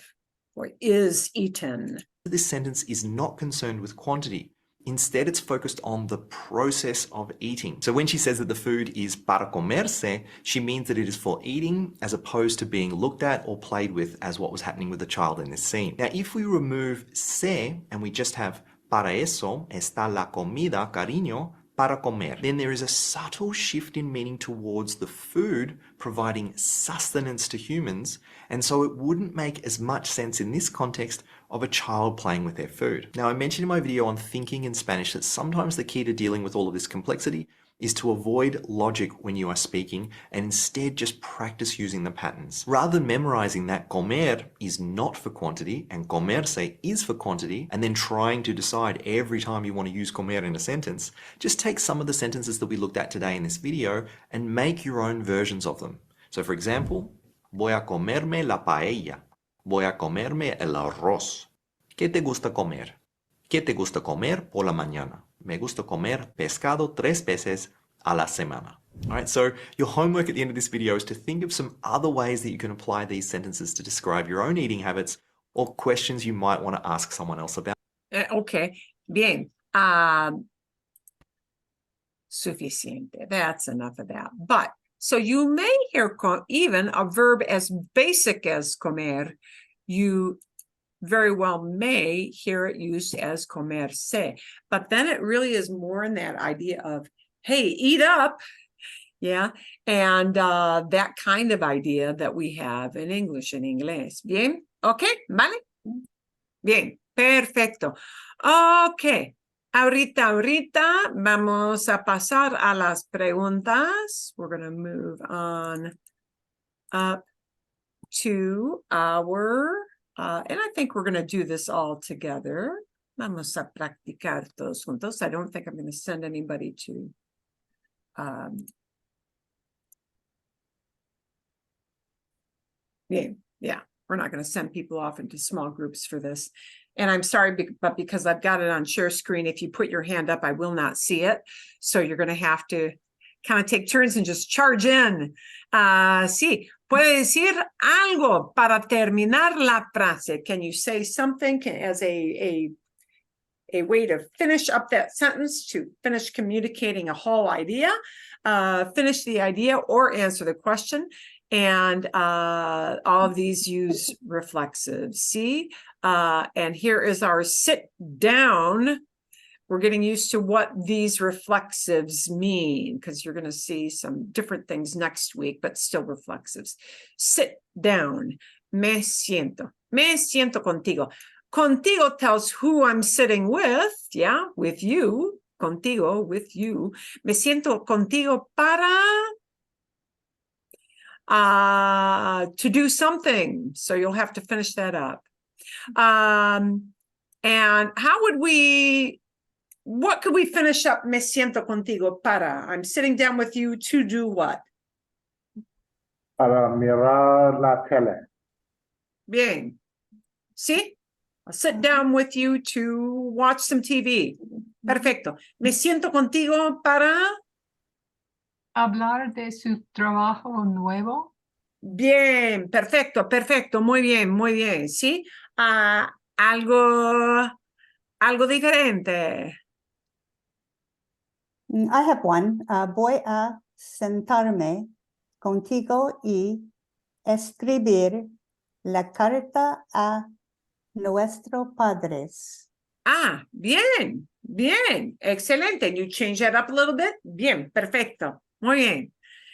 voice, is eaten. This sentence is not concerned with quantity. Instead, it's focused on the process of eating. So when she says that the food is para comerse, she means that it is for eating as opposed to being looked at or played with as what was happening with the child in this scene. Now, if we remove se and we just have para eso está la comida, cariño, para comer, then there is a subtle shift in meaning towards the food providing sustenance to humans, and so it wouldn't make as much sense in this context of a child playing with their food. Now, I mentioned in my video on thinking in Spanish that sometimes the key to dealing with all of this complexity is to avoid logic when you are speaking and instead just practice using the patterns. Rather than memorizing that comer is not for quantity and comerse is for quantity, and then trying to decide every time you want to use comer in a sentence, just take some of the sentences that we looked at today in this video and make your own versions of them. So for example, voy a comerme la paella. Voy a comerme el arroz. ¿Qué te gusta comer? ¿Qué te gusta comer por la mañana? Me gusta comer pescado 3 veces a la semana. All right, so your homework at the end of this video is to think of some other ways that you can apply these sentences to describe your own eating habits or questions you might want to ask someone else about. Okay, bien. Suficiente. That's enough of that. But so you may hear even a verb as basic as comer. You very well may hear it used as comerse, but then it really is more in that idea of, hey, eat up, yeah, and that kind of idea that we have in English, in inglés. Bien, okay, vale, bien, perfecto. Okay, Ahorita vamos a pasar a las preguntas. We're going to move on up to our, and I think we're going to do this all together. Vamos a practicar todos juntos. I don't think I'm going to send anybody to yeah, we're not going to send people off into small groups for this. And I'm sorry, but because I've got it on share screen, if you put your hand up, I will not see it. So you're going to have to kind of take turns and just charge in. Sí, puede decir algo para terminar la frase. Can you say something as a way to finish up that sentence, to finish communicating a whole idea, finish the idea or answer the question? And all of these use reflexives. See? And here is our sit down. We're getting used to what these reflexives mean, because you're going to see some different things next week, but still reflexives. Sit down. Me siento contigo. Contigo tells who I'm sitting with. Yeah, with you. Contigo, with you. Me siento contigo para to do something. So you'll have to finish that up. And how would what could we finish up? Me siento contigo para. I'm sitting down with you to do what? Para mirar la tele. Bien. See? I'll sit down with you to watch some TV. Perfecto. Me siento contigo para hablar de su trabajo nuevo. Bien, perfecto, perfecto, muy bien, ¿sí? Algo diferente. I have one. Voy a sentarme contigo y escribir la carta a nuestros padres. Bien, excelente. And you change that up a little bit? Bien, perfecto, muy bien.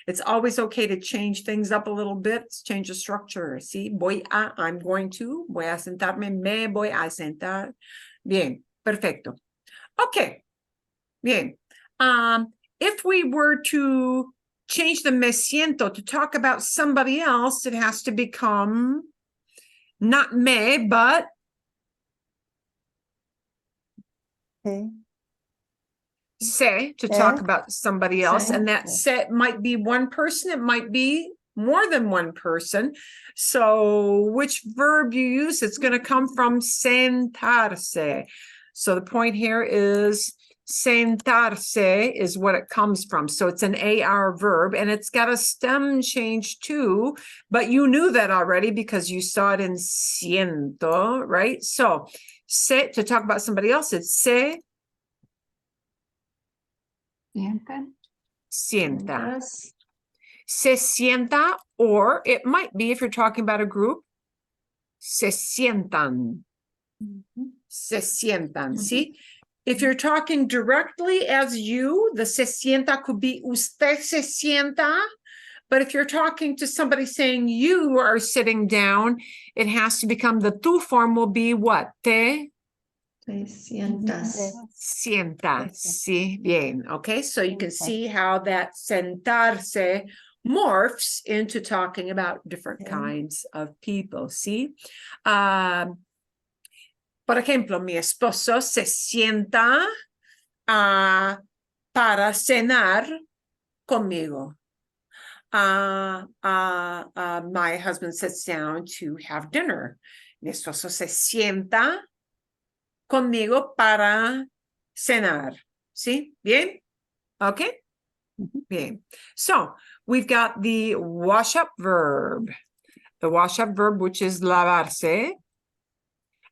It's always okay to change things up a little bit, change the structure. See, I'm going to, voy a sentarme, me voy a sentar. Bien, perfecto. Okay, bien. If we were to change the me siento to talk about somebody else, it has to become not me, but se, to talk about somebody else. And that se might be one person, it might be more than one person. So which verb you use, it's going to come from sentarse. So the point here is sentarse is what it comes from. So it's an AR verb and it's got a stem change too, but you knew that already because you saw it in siento, right? So se, to talk about somebody else, it's se sienta. Se sienta, or it might be, if you're talking about a group, se sientan. Se sientan, see? If you're talking directly as you, the se sienta could be usted se sienta. But if you're talking to somebody saying you are sitting down, it has to become the tu form will be what? Te sientas. Sientas. Sí, bien. Okay, so you can see how that sentarse morphs into talking about different kinds of people. See? Por ejemplo, mi esposo se sienta para cenar conmigo. My husband sits down to have dinner. Mi esposo se sienta conmigo para cenar. ¿Sí? ¿Bien? Okay? Bien. So, we've got the wash-up verb. The wash-up verb, which is lavarse.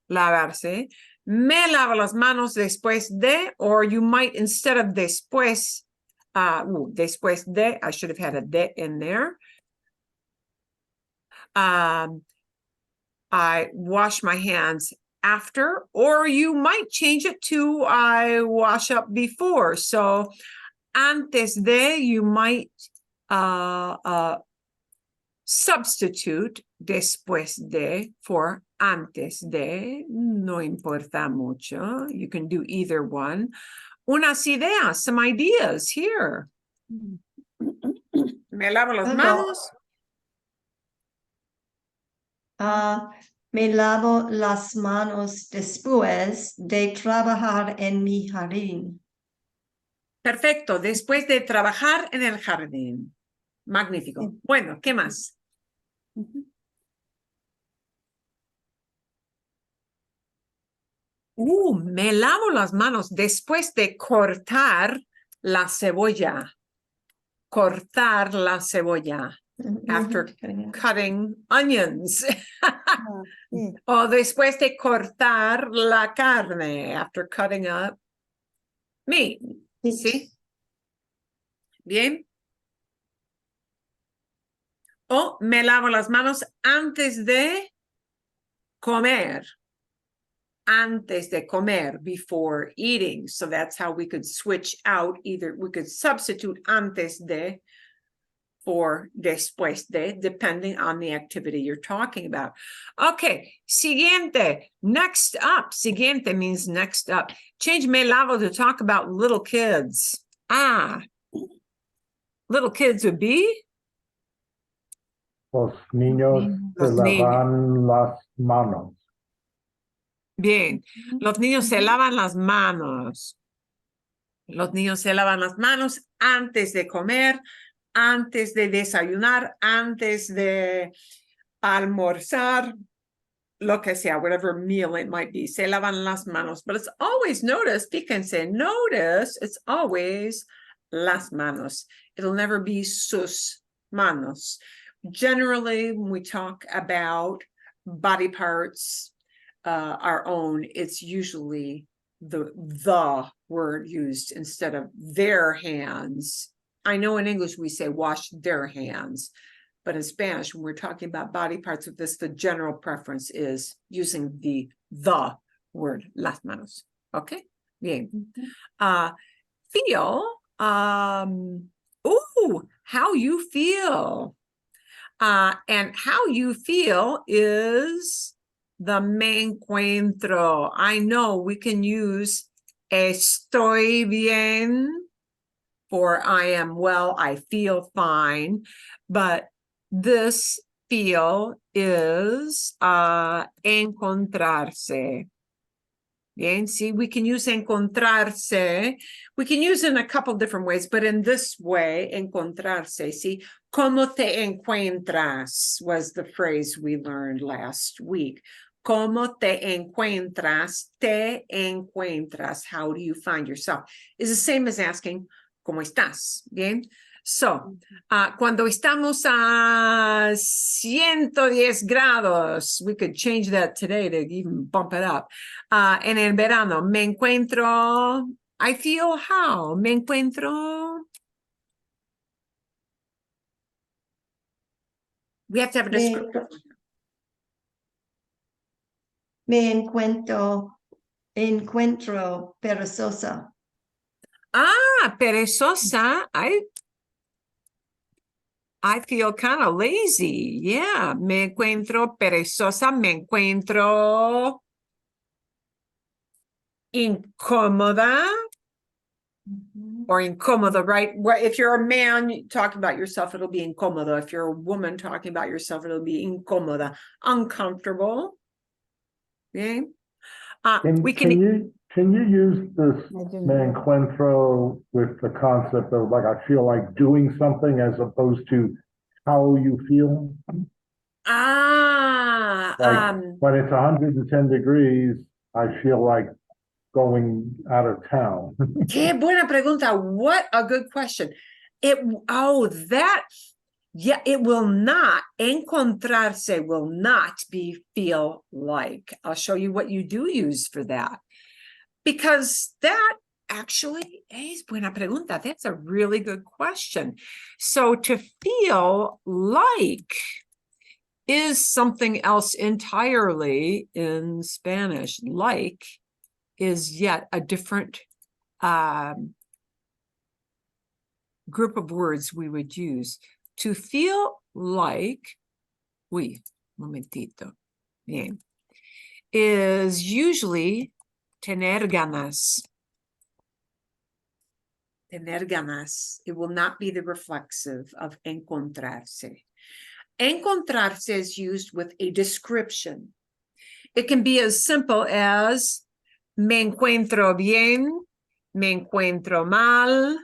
Lavarse. Me lavo las manos después de, or you might, instead of después, después de, I should have had a de in there. I wash my hands after, or you might change it to I wash up before. So antes de, you might substitute después de for antes de, no importa mucho. You can do either one. Unas ideas, some ideas here. Me lavo las manos. Me lavo las manos después de trabajar en mi jardín. Perfecto, después de trabajar en el jardín. Magnífico. Bueno, ¿qué más? Me lavo las manos después de cortar la cebolla. Cortar la cebolla. After cutting onions. O después de cortar la carne. After cutting up meat. ¿Sí? Bien. O me lavo las manos antes de comer. Antes de comer, before eating. So that's how we could switch out either. We could substitute antes de or después de, depending on the activity you're talking about. Okay, siguiente, next up. Siguiente means next up. Change me lavo to talk about little kids. Little kids would be? Los niños se lavan las manos. Bien, los niños se lavan las manos. Los niños se lavan las manos antes de comer, antes de desayunar, antes de almorzar, lo que sea, whatever meal it might be. Se lavan las manos. But it's always, notice, fíjense, notice, it's always las manos. It'll never be sus manos. Generally, when we talk about body parts, our own, it's usually the word used instead of their hands. I know in English we say wash their hands, but in Spanish, when we're talking about body parts of this, the general preference is using the word, las manos. Okay, bien. Feel, how you feel. And how you feel is the me encuentro. I know we can use estoy bien for I am well, I feel fine, but this feel is encontrarse. Bien, see, we can use encontrarse. We can use it in a couple different ways, but in this way, encontrarse, see, ¿cómo te encuentras? Was the phrase we learned last week. ¿Cómo te encuentras? Te encuentras. How do you find yourself? Is the same as asking, ¿cómo estás? Bien. So, cuando estamos a 110 grados, we could change that today to even bump it up. En el verano, me encuentro, I feel how? Me encuentro. We have to have a descriptor. Me encuentro perezosa. Perezosa. I feel kind of lazy. Yeah, me encuentro perezosa, me encuentro incómoda or incómodo, right? If you're a man talking about yourself, it'll be incómodo. If you're a woman talking about yourself, it'll be incómoda, uncomfortable. Okay. Can you use this me encuentro with the concept of like, I feel like doing something as opposed to how you feel? When it's 110 degrees, I feel like going out of town. Qué buena pregunta. What a good question. It will not, encontrarse will not be feel like. I'll show you what you do use for that. Because that actually is buena pregunta. That's a really good question. So to feel like is something else entirely in Spanish. Like is yet a different group of words we would use. To feel like, momentito. Bien. is usually tener ganas. Tener ganas. It will not be the reflexive of encontrarse. Encontrarse is used with a description. It can be as simple as me encuentro bien, me encuentro mal,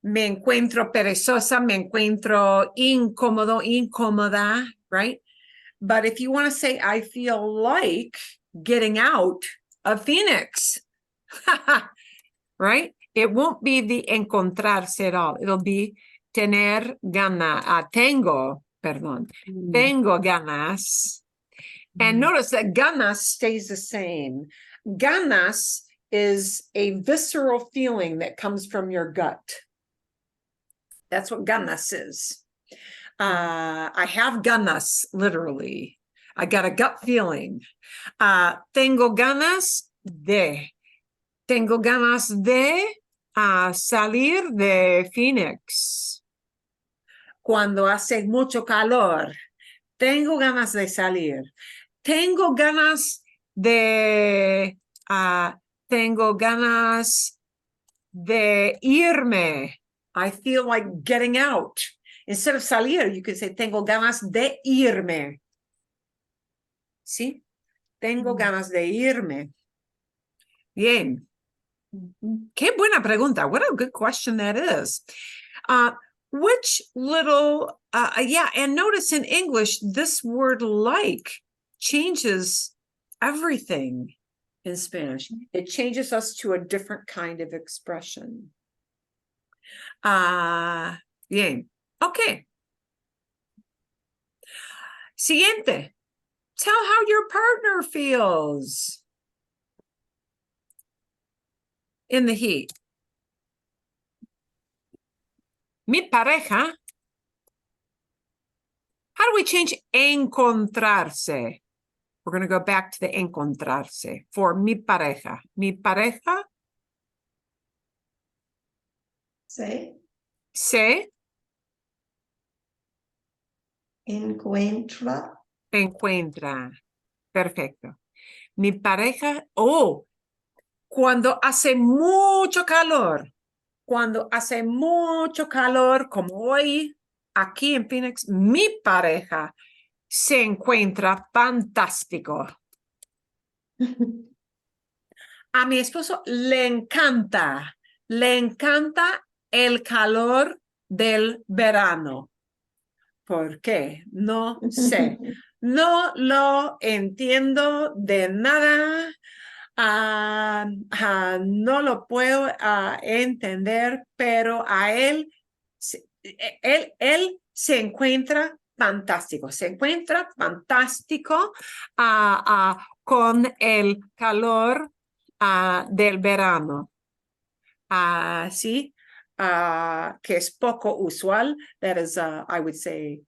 me encuentro perezosa, me encuentro incómodo, incómoda, right? But if you want to say, I feel like getting out of Phoenix, right? It won't be the encontrarse at all. It'll be tener ganas, tengo ganas. And notice that ganas stays the same. Ganas is a visceral feeling that comes from your gut. That's what ganas is. I have ganas, literally. I got a gut feeling. Tengo ganas de salir de Phoenix. Cuando hace mucho calor, tengo ganas de salir. Tengo ganas de irme. I feel like getting out. Instead of salir, you could say tengo ganas de irme. ¿Sí? Tengo ganas de irme. Bien. Qué buena pregunta. What a good question that is. Which little, and notice in English, this word like changes everything in Spanish. It changes us to a different kind of expression. Bien. Okay. Siguiente. Tell how your partner feels in the heat. Mi pareja. How do we change encontrarse? We're going to go back to the encontrarse for mi pareja. Mi pareja. Se encuentra. Perfecto. Mi pareja. Cuando hace mucho calor. Cuando hace mucho calor, como hoy, aquí en Phoenix, mi pareja se encuentra fantástico. A mi esposo le encanta el calor del verano. ¿Por qué? No sé. No lo entiendo de nada. No lo puedo entender, pero a él se encuentra fantástico. Se encuentra fantástico con el calor del verano. Sí, que es poco usual. That is, I would say,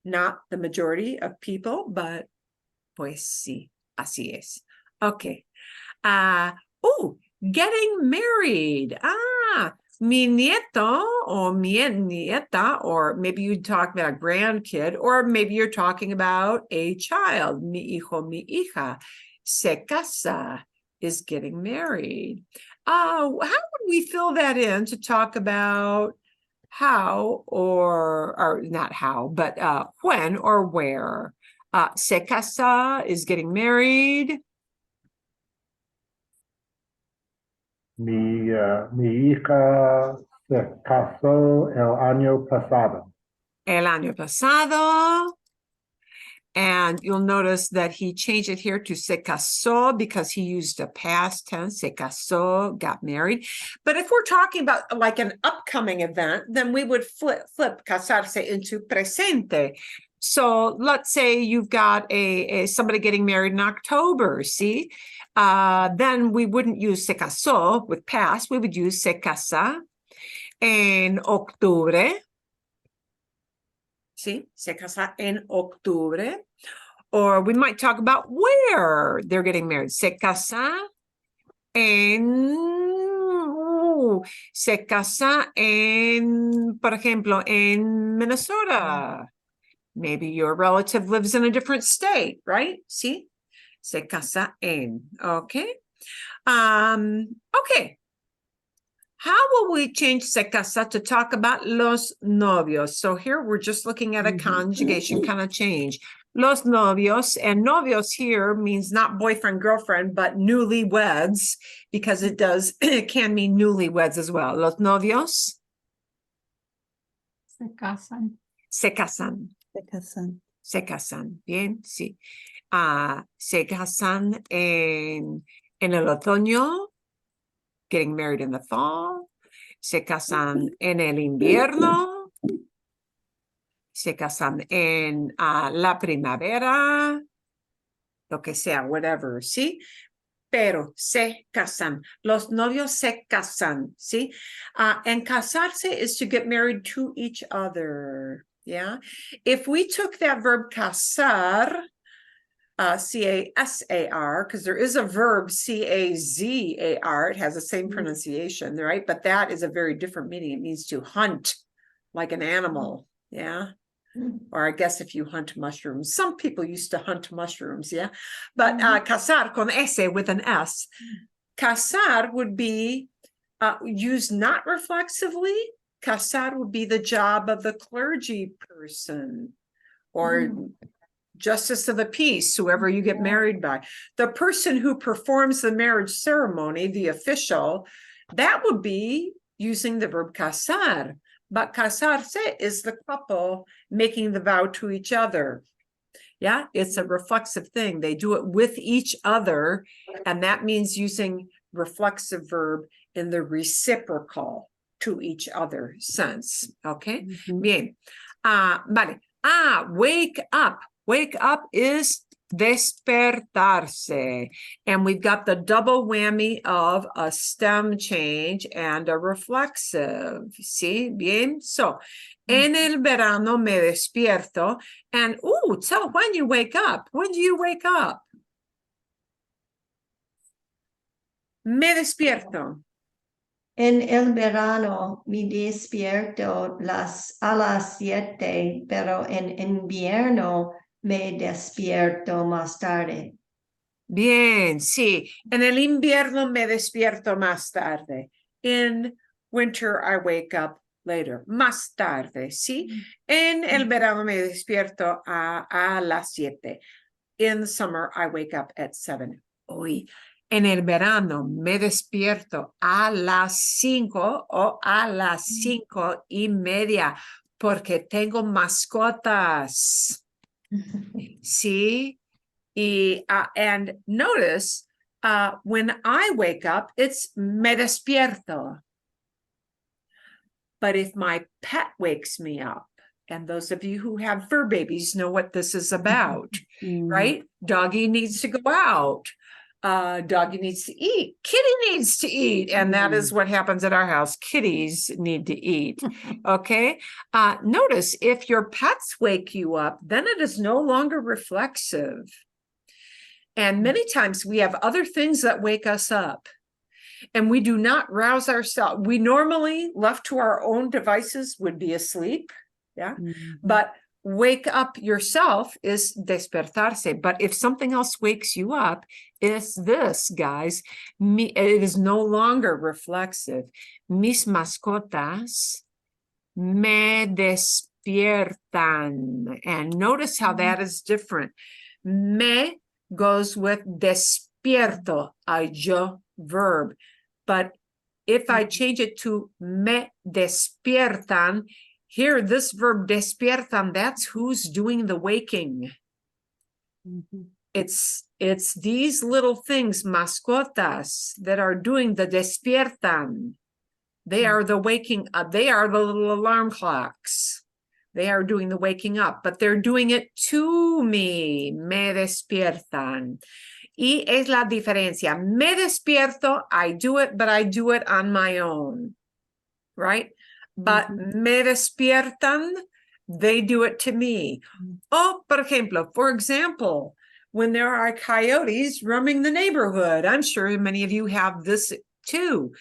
not the majority of people, but pues sí, así es. Okay. Getting married. Mi nieto or mi nieta, or maybe you talk about a grandkid, or maybe you're talking about a child. Mi hijo, mi hija. Se casa, is getting married. How would we fill that in to talk about how or not how, but when or where? Se casa is getting married. Mi hija se casó el año pasado. El año pasado. And you'll notice that he changed it here to se casó because he used a past tense. Se casó, got married. But if we're talking about like an upcoming event, then we would flip casarse into presente. So let's say you've got somebody getting married in October, see? Then we wouldn't use se casó with past. We would use se casa en octubre. Sí, se casa en octubre. Or we might talk about where they're getting married. Se casa en, por ejemplo, en Minnesota. Maybe your relative lives in a different state, right? See? Se casa en. Okay. Okay. How will we change se casa to talk about los novios? So here we're just looking at a conjugation kind of change. Los novios, and novios here means not boyfriend, girlfriend, but newlyweds, because it can mean newlyweds as well. Los novios Se casan. se casan. Se casan. Se casan. Bien, sí. Se casan en el otoño, getting married in the fall. Se casan en el invierno. Se casan en la primavera, lo que sea, whatever, ¿sí? Pero se casan. Los novios se casan, ¿sí? And casarse is to get married to each other, yeah? If we took that verb casar, C-A-S-A-R, because there is a verb C-A-Z-A-R, it has the same pronunciation, right? But that is a very different meaning. It means to hunt like an animal, yeah? Or I guess if you hunt mushrooms, some people used to hunt mushrooms, yeah. But casar con S with an S, casar would be used not reflexively. Casar would be the job of the clergy person or justice of the peace, whoever you get married by. The person who performs the marriage ceremony, the official, that would be using the verb casar. But casarse is the couple making the vow to each other. Yeah, it's a reflexive thing. They do it with each other, and that means using reflexive verb in the reciprocal to each other sense. Okay? Bien. Vale. Wake up. Wake up is despertarse. And we've got the double whammy of a stem change and a reflexive. ¿Sí? Bien. So, en el verano me despierto. And, tell when you wake up. When do you wake up? Me despierto. En el verano me despierto a las 7, pero en invierno me despierto más tarde. Bien, sí. En el invierno me despierto más tarde. In winter I wake up later. Más tarde, ¿sí? En el verano me despierto a las 7. In the summer I wake up at 7. Hoy. En el verano me despierto a las 5 o a las 5:30 porque tengo mascotas. Sí. And notice when I wake up, it's me despierto. But if my pet wakes me up, and those of you who have fur babies know what this is about, right? Doggy needs to go out. Doggy needs to eat. Kitty needs to eat. And that is what happens at our house. Kitties need to eat. Okay. Notice if your pets wake you up, then it is no longer reflexive. And many times we have other things that wake us up and we do not rouse ourselves. We normally, left to our own devices, would be asleep. Yeah. But wake up yourself is despertarse. But if something else wakes you up, it's this, guys. It is no longer reflexive. Mis mascotas me despiertan. And notice how that is different. Me goes with despierto, a yo verb. But if I change it to me despiertan, here, this verb despiertan, that's who's doing the waking. It's these little things, mascotas, that are doing the despiertan. They are the waking up. They are the little alarm clocks. They are doing the waking up, but they're doing it to me. Me despiertan. Y es la diferencia. Me despierto, I do it, but I do it on my own. Right? But me despiertan, they do it to me. Oh, por ejemplo, for example, when there are coyotes roaming the neighborhood, I'm sure many of you have this too.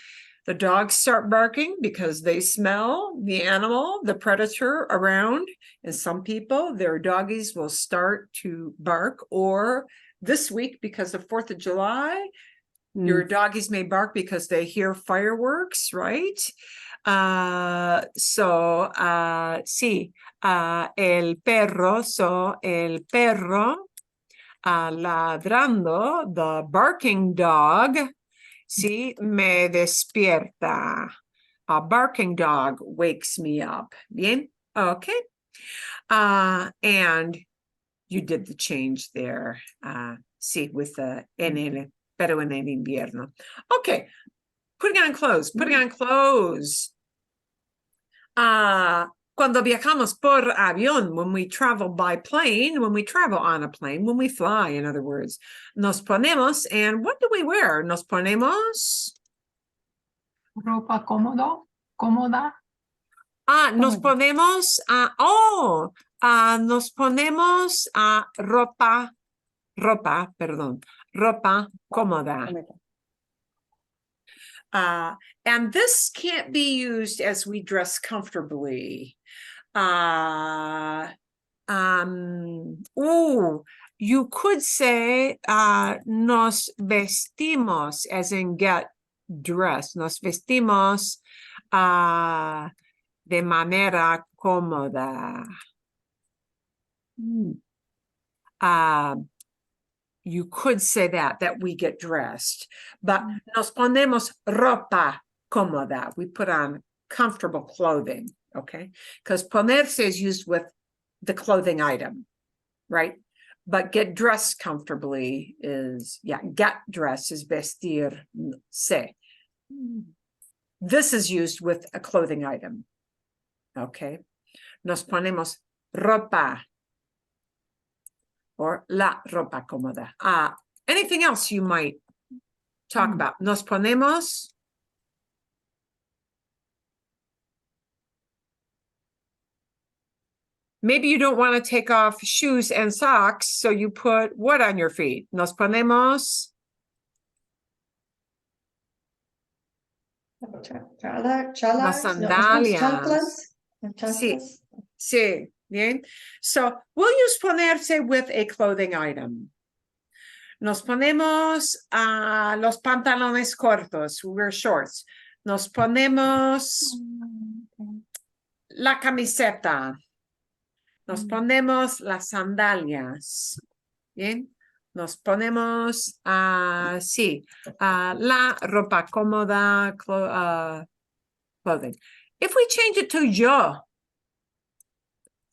The dogs start barking because they smell the animal, the predator around. And some people, their doggies will start to bark or this week because of 4th of July. Your doggies may bark because they hear fireworks, right? Sí, el perro, so el perro ladrando, the barking dog, sí, me despierta. A barking dog wakes me up. Bien, okay. And you did the change there, sí, with the en el, pero en el invierno. Okay, putting on clothes, putting on clothes. Cuando viajamos por avión, when we travel by plane, when we travel on a plane, when we fly, in other words, nos ponemos, and what do we wear? Nos ponemos. Ropa cómoda. Nos ponemos, nos ponemos ropa cómoda. And this can't be used as we dress comfortably. You could say nos vestimos, as in get dressed. Nos vestimos de manera cómoda. You could say that we get dressed, but nos ponemos ropa cómoda. We put on comfortable clothing, okay? Because ponerse is used with the clothing item, right? But get dressed comfortably is, get dressed is vestirse. This is used with a clothing item, okay? Nos ponemos ropa, or la ropa cómoda. Anything else you might talk about? Nos ponemos. Maybe you don't want to take off shoes and socks, so you put what on your feet? Nos ponemos. Las sandalias. Sí. Bien. So we'll use ponerse with a clothing item. Nos ponemos los pantalones cortos. We wear shorts. Nos ponemos la camiseta. Nos ponemos las sandalias. Bien. Nos ponemos, la ropa cómoda, clothing. If we change it to yo,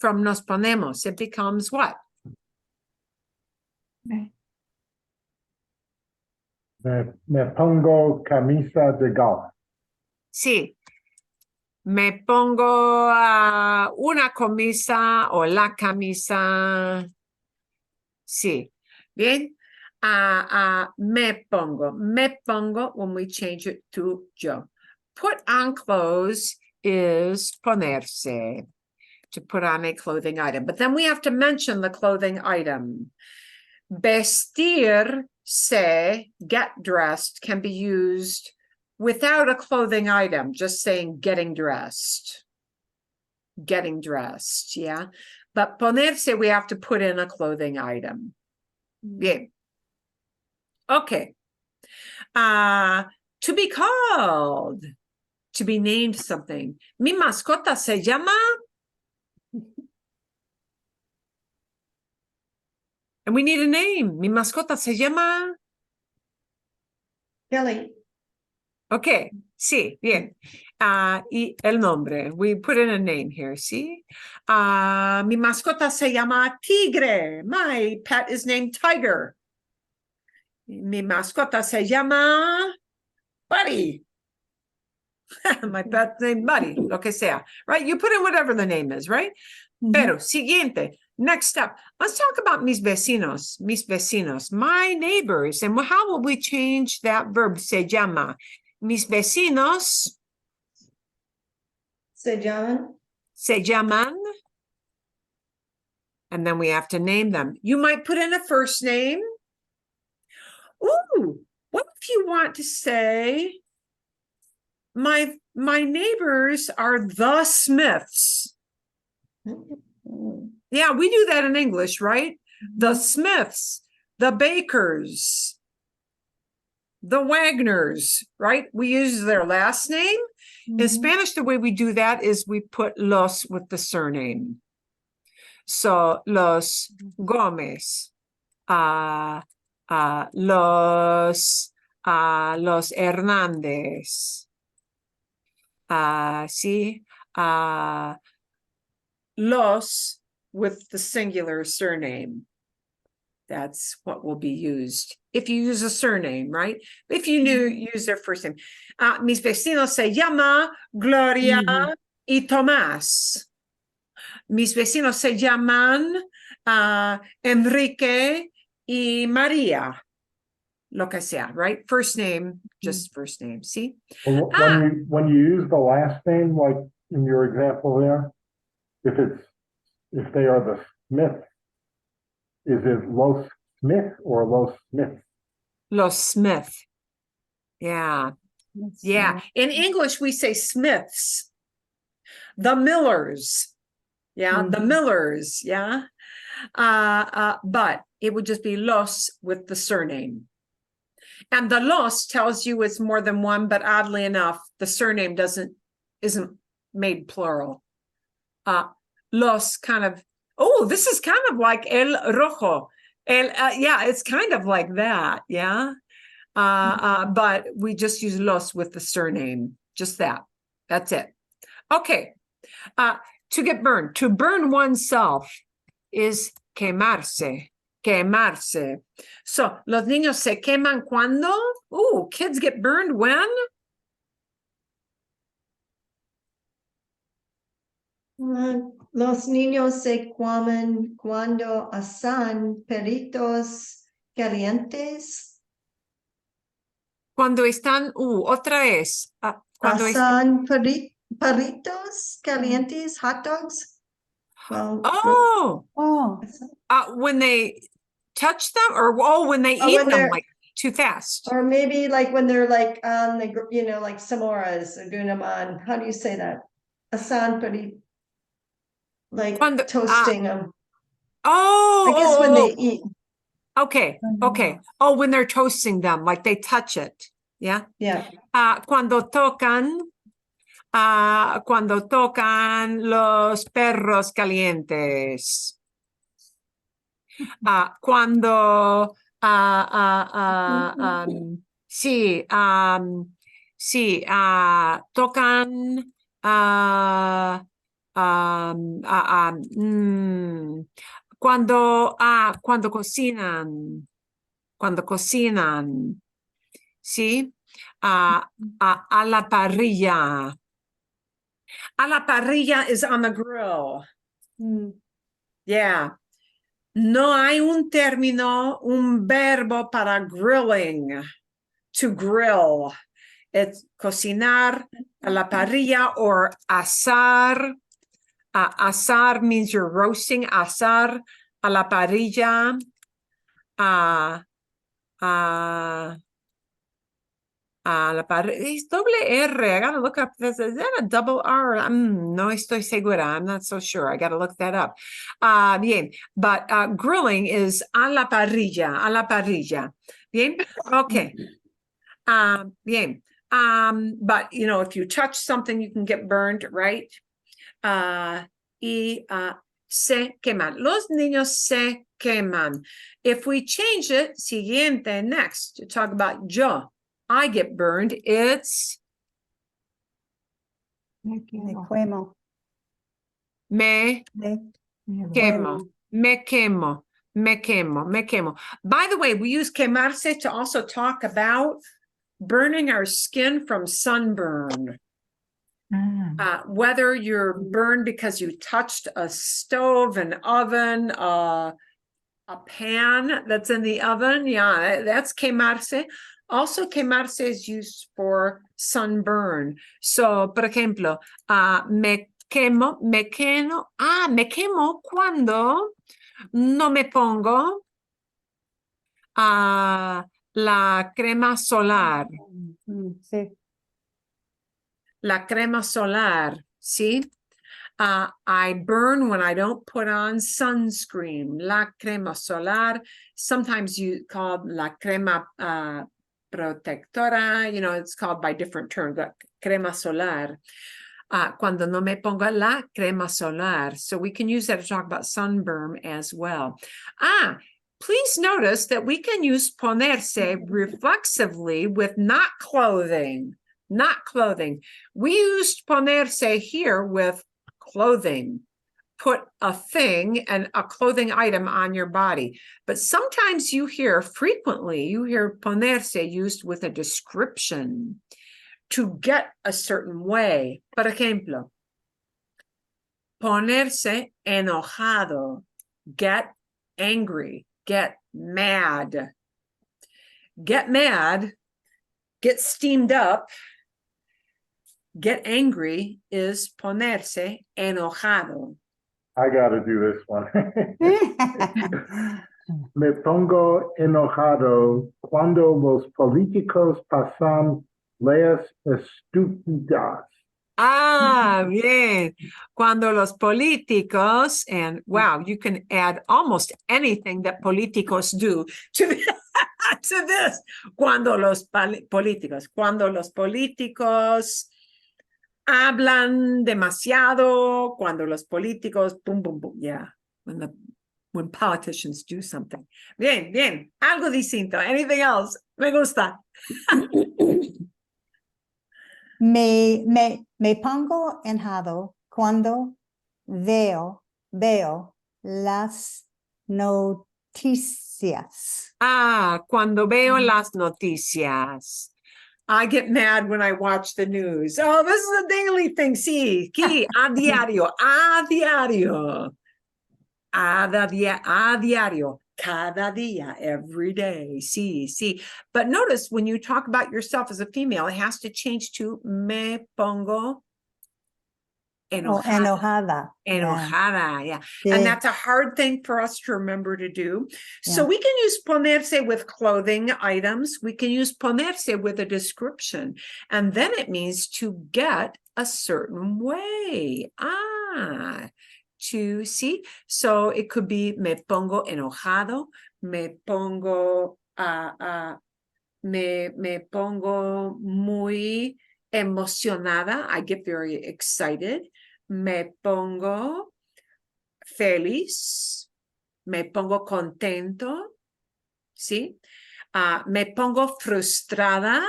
from nos ponemos, it becomes what? Me pongo camisa de golf. Sí. Me pongo una camisa o la camisa. Sí. Bien. Me pongo when we change it to yo. Put on clothes is ponerse. To put on a clothing item. But then we have to mention the clothing item. Vestirse, get dressed, can be used without a clothing item, just saying getting dressed. Getting dressed, yeah. But ponerse, we have to put in a clothing item. Bien. Okay. To be called, to be named something. Mi mascota se llama. And we need a name. Mi mascota se llama. Kelly. Okay, sí, bien. Y el nombre. We put in a name here, sí. Mi mascota se llama Tigre. My pet is named Tiger. Mi mascota se llama Buddy. My pet's named Buddy, lo que sea. Right? You put in whatever the name is, right? Pero, siguiente. Next step, let's talk about mis vecinos, my neighbors. And how will we change that verb, se llama? Mis vecinos. Se llaman. Se llaman. And then we have to name them. You might put in a first name. Ooh, what if you want to say, my neighbors are the Smiths? Yeah, we do that in English, right? The Smiths the Bakers, the Wagners, right? We use their last name. In Spanish, the way we do that is we put los with the surname. So los Gómez, los Hernández, sí, los with the singular surname. That's what will be used. If you use a surname, right? If you use their first name. Mis vecinos se llama Gloria y Tomás. Mis vecinos se llaman Enrique y María. Lo que sea, right? First name, just first name, see? Well, when you use the last name, like in your example there, if they are the Smith, is it Los Smith or Los Smith? Los Smith. Yeah. Yeah. In English, we say Smiths. The Millers. Yeah. The Millers. Yeah. But it would just be Los with the surname. And the Los tells you it's more than one, but oddly enough, the surname isn't made plural. Los kind of, this is kind of like El Rojo. Yeah, it's kind of like that. Yeah. But we just use los with the surname. Just that. That's it. Okay. To get burned. To burn oneself is quemarse. Quemarse. So, los niños se queman cuando? Kids get burned when? Los niños se comen cuando asan perritos calientes. Cuando están, otra vez. Cuando Asan perritos calientes, hot dogs. Well, when they touch them, or when they eat them like too fast. Or maybe like when they're like on the, like samoras, or doing them on, how do you say that? Asan perrito. Like toasting them. I guess when they eat. Okay. When they're toasting them, like they touch it. Yeah. Yeah. Cuando tocan los perros calientes. Cuando tocan cuando cocinan, sí, a la parrilla. A la parrilla is on the grill. Yeah. No hay un verbo para grilling. To grill. It's cocinar a la parrilla or asar. Asar means you're roasting. Asar a la parrilla. La parrilla. It's doble R. I gotta look up this. Is that a double R? No estoy segura. I'm not so sure. I gotta look that up. Bien. But grilling is a la parrilla. A la parrilla. Bien. Okay. Bien. But if you touch something, you can get burned, right? Se queman. Los niños se queman. If we change it, siguiente, next, to talk about yo, I get burned, it's Me quemo. Me quemo. Me quemo. Me quemo. Me quemo. By the way, we use quemarse to also talk about burning our skin from sunburn. Whether you're burned because you touched a stove, an oven, a pan that's in the oven, yeah, that's quemarse. Also, quemarse is used for sunburn. So, por ejemplo, me quemo cuando no me pongo la crema solar. Sí. La crema solar, ¿sí? I burn when I don't put on sunscreen. La crema solar, sometimes you call la crema protectora, you know, it's called by different terms, la crema solar. Cuando no me pongo la crema solar. So we can use that to talk about sunburn as well. Please notice that we can use ponerse reflexively with not clothing. Not clothing. We used ponerse here with clothing. Put a thing and a clothing item on your body. But sometimes frequently you hear ponerse used with a description to get a certain way. Por ejemplo, ponerse enojado, get angry, get mad. Get mad, get steamed up, get angry is ponerse enojado. I got to do this one. Me pongo enojado cuando los políticos pasan leyes estúpidas. Bien. Cuando los políticos, and wow, you can add almost anything that políticos do to this. Cuando los políticos hablan demasiado, cuando los políticos, boom, boom, boom, yeah. When politicians do something. Bien, bien. Algo distinto. Anything else? Me gusta. Me pongo enojado cuando veo las noticias. Cuando veo las noticias. I get mad when I watch the news. Oh, this is a daily thing. Sí, a diario, a diario. A diario. Cada día, every day. Sí. But notice when you talk about yourself as a female, it has to change to me pongo enojada. Enojada, yeah. And that's a hard thing for us to remember to do. So we can use ponerse with clothing items. We can use ponerse with a description. And then it means to get a certain way. To see. So it could be me pongo enojado, me pongo me pongo muy emocionada. I get very excited. Me pongo feliz. Me pongo contento. ¿Sí? Me pongo frustrada.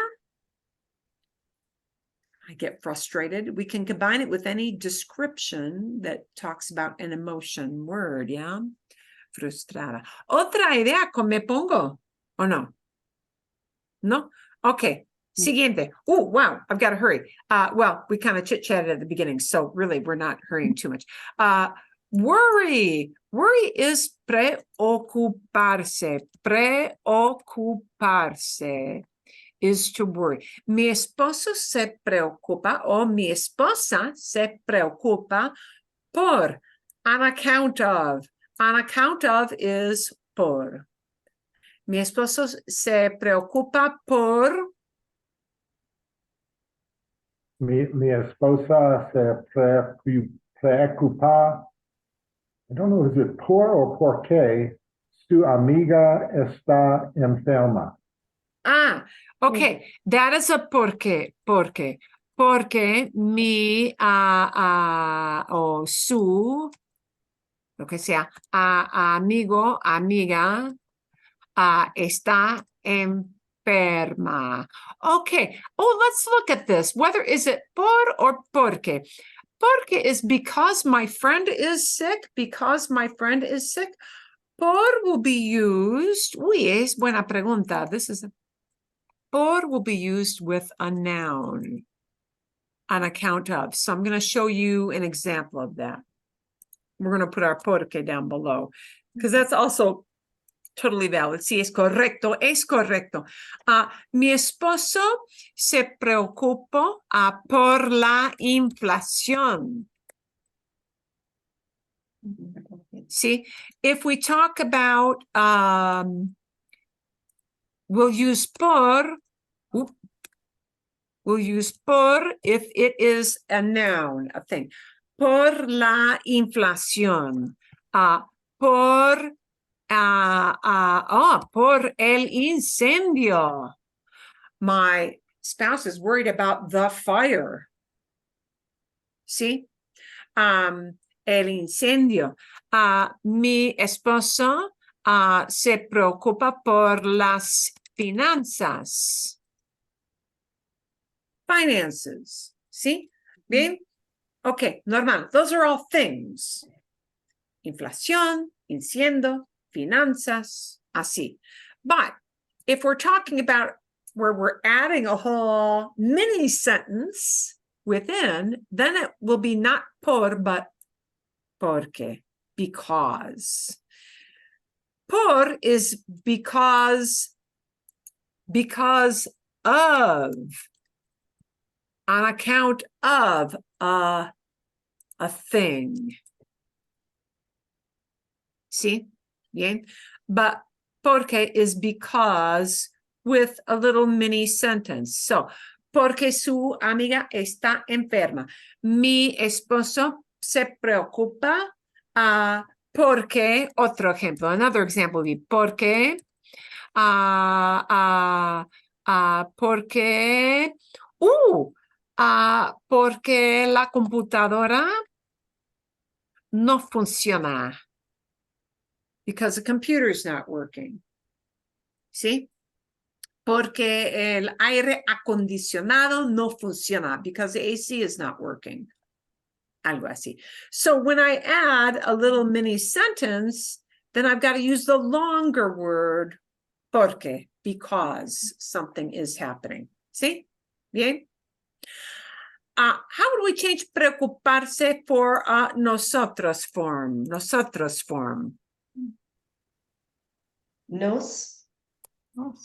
I get frustrated. We can combine it with any description that talks about an emotion word, yeah? Frustrada. Otra idea con me pongo, ¿o no? No? Okay. Siguiente. Oh, wow. I've got to hurry. Well, we kind of chit-chatted at the beginning, so really we're not hurrying too much. Worry. Worry is preocuparse. Preocuparse is to worry. Mi esposo se preocupa o mi esposa se preocupa por, on account of. On account of is por. Mi esposo se preocupa por. Mi esposa se preocupa, I don't know, is it por or porque su amiga está enferma? Okay, that is a porque mi o su, lo que sea, amigo, amiga, está enferma. Okay, let's look at this. Whether is it por or porque? Porque is because my friend is sick, Por will be used. Es buena pregunta. Por will be used with a noun on account of. So I'm going to show you an example of that. We're going to put our porque down below because that's also totally valid. Sí, es correcto. Mi esposo se preocupa por la inflación. See, if we talk about, we'll use por if it is a noun, a thing. por la inflación, por el incendio. My spouse is worried about the fire. ¿Sí? El incendio. Mi esposo se preocupa por las finanzas. Finances. ¿Sí? Bien. Okay, normal. Those are all things. Inflación, incendio, finanzas, así. But if we're talking about where we're adding a whole mini sentence within, then it will be not por, but porque, because. Por is because of, on account of a thing. See? Bien? But porque is because with a little mini sentence. So, porque su amiga está enferma. Mi esposo se preocupa porque, otro ejemplo, another example would be porque, porque la computadora no funciona. Because the computer is not working. ¿Sí? Porque el aire acondicionado no funciona. Because the AC is not working. Algo así. So when I add a little mini sentence, then I've got to use the longer word porque, because something is happening. ¿Sí? Bien? How would we change preocuparse for nosotros form? Nosotros form. Nos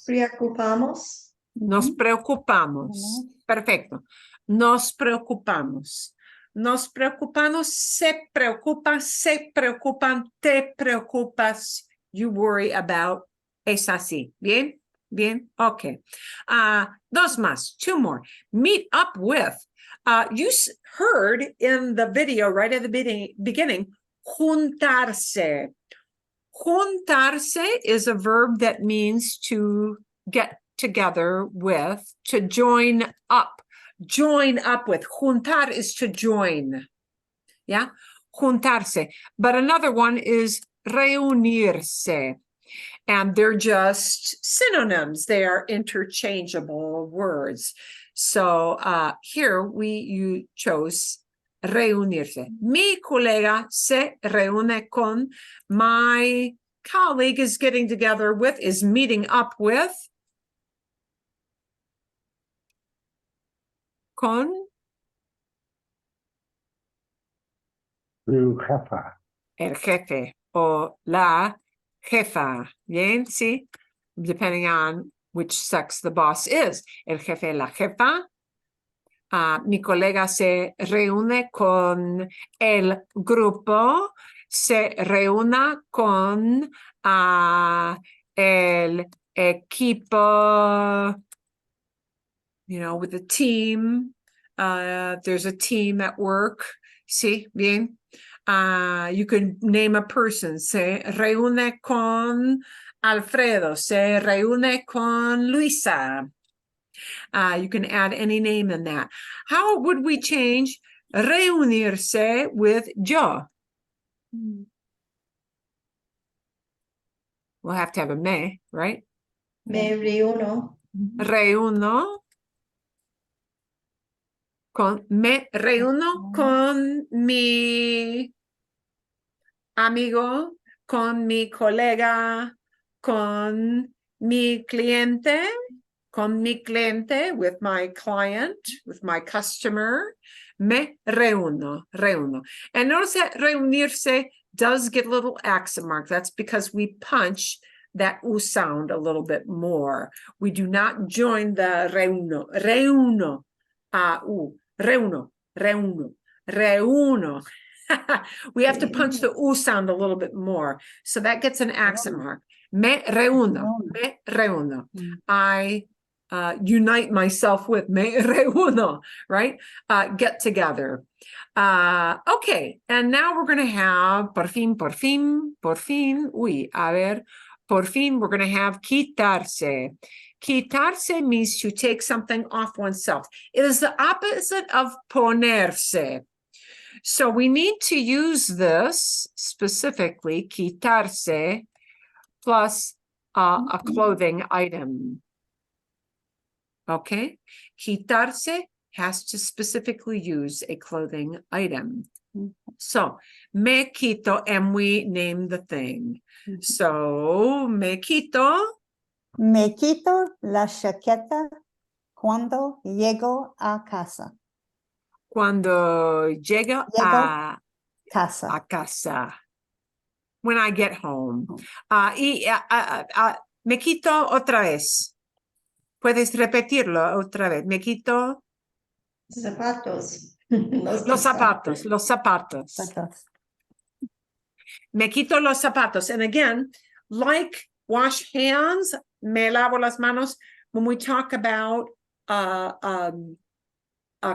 preocupamos. Nos preocupamos. Perfecto. Nos preocupamos. Nos preocupamos. Se preocupan, te preocupas. You worry about. Es así. Bien. Bien. Okay. Dos más. Two more. Meet up with. You heard in the video right at the beginning, juntarse. Juntarse is a verb that means to get together with, to join up. Join up with. Juntar is to join. Yeah? Juntarse. But another one is reunirse. And they're just synonyms. They are interchangeable words. So here you chose reunirse. Mi colega se reúne con. My colleague is getting together with, is meeting up with. Con. Su jefa. El jefe o la jefa. Bien, sí. Depending on which sex the boss is. El jefe, la jefa. Mi colega se reúne con el grupo, se reúna con el equipo, with the team. There's a team at work. Sí, bien. You can name a person. Se reúne con Alfredo. Se reúne con Luisa. You can add any name in that. How would we change reunirse with yo? We'll have to have a me, right? Me reúno. Reúno. Me reúno con mi amigo, con mi colega, con mi cliente. Con mi cliente, with my client, with my customer, me reúno. And notice that reunirse does get a little accent mark. That's because we punch that U sound a little bit more. We do not join the reúno. Reúno. We have to punch the U sound a little bit more. So that gets an accent mark. Me reúno. unite myself with, me reúno, right? Get together. Okay, and now we're going to have por fin, uy, a ver, por fin, we're going to have quitarse. Quitarse means to take something off oneself. It is the opposite of ponerse. So we need to use this specifically, quitarse, plus a clothing item. Okay, quitarse has to specifically use a clothing item. So, me quito, and we name the thing. So, me quito. Me quito la chaqueta cuando llego a casa. Cuando llego a casa. When I get home. Me quito otra vez. Puedes repetirlo otra vez. Me quito. Zapatos. Los zapatos. Me quito los zapatos. And again, like wash hands, me lavo las manos, when we talk about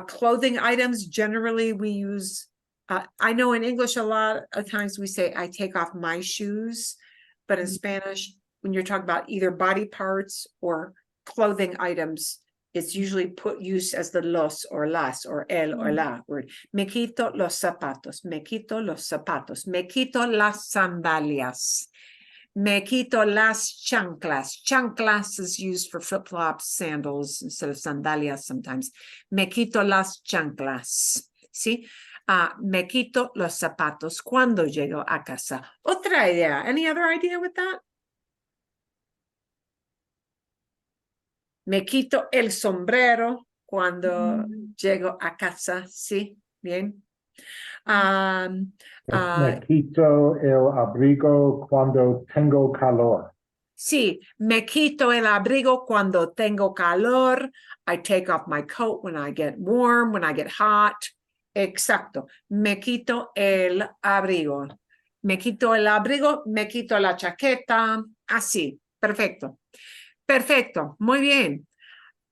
clothing items, generally we use, I know in English a lot of times we say, I take off my shoes, but in Spanish, when you're talking about either body parts or clothing items, it's usually used as the los or las or el or la word. Me quito los zapatos. Me quito los zapatos. Me quito las sandalias. Me quito las chanclas. Chanclas is used for flip-flops, sandals, instead of sandalias sometimes. Me quito las chanclas. ¿Sí? Me quito los zapatos cuando llego a casa. Otra idea. Any other idea with that? Me quito el sombrero cuando llego a casa. Sí, bien. Me quito el abrigo cuando tengo calor. Sí, me quito el abrigo cuando tengo calor. I take off my coat when I get warm, when I get hot. Exacto. Me quito el abrigo. Me quito el abrigo, me quito la chaqueta. Así. Perfecto. Perfecto. Muy bien.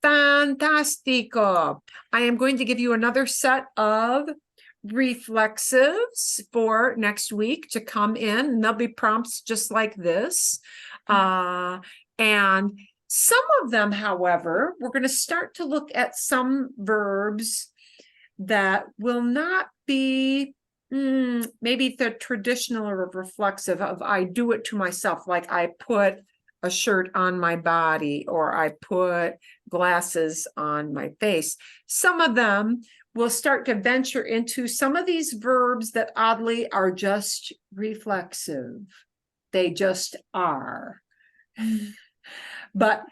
Fantástico. I am going to give you another set of reflexives for next week to come in. And there'll be prompts just like this. And some of them, however, we're going to start to look at some verbs that will not be maybe the traditional or reflexive of I do it to myself, like I put a shirt on my body or I put glasses on my face. Some of them will start to venture into some of these verbs that oddly are just reflexive. They just are. But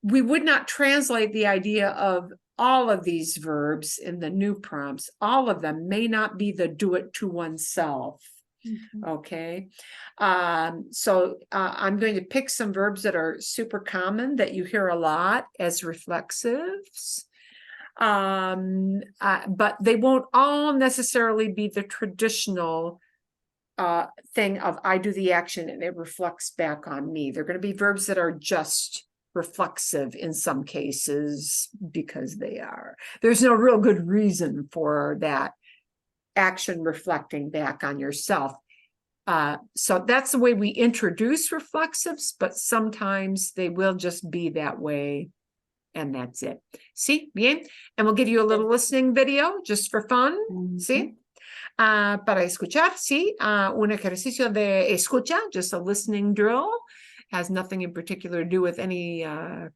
we would not translate the idea of all of these verbs in the new prompts. All of them may not be the do it to oneself. Okay. So I'm going to pick some verbs that are super common that you hear a lot as reflexives. But they won't all necessarily be the traditional thing of I do the action and it reflects back on me. They're going to be verbs that are just reflexive in some cases because they are. There's no real good reason for that action reflecting back on yourself. So that's the way we introduce reflexives, but sometimes they will just be that way. And that's it. See, bien. And we'll give you a little listening video just for fun. See, para escuchar. Sí, un ejercicio de escucha, just a listening drill. Has nothing in particular to do with any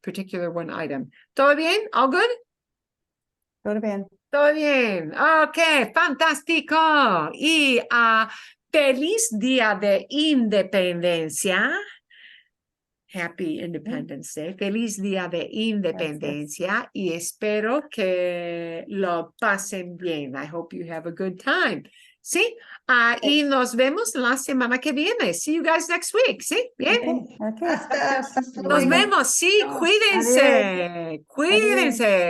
particular one item. ¿Todo bien? All good? Todo bien. Todo bien. Ok, fantástico. Y feliz Día de Independencia. Happy Independence Day. Feliz Día de Independencia. Y espero que lo pasen bien. I hope you have a good time. ¿Sí? Y nos vemos la semana que viene. See you guys next week. ¿Sí? Bien. Hasta Nos luego. vemos. Sí, cuídense. Cuídense.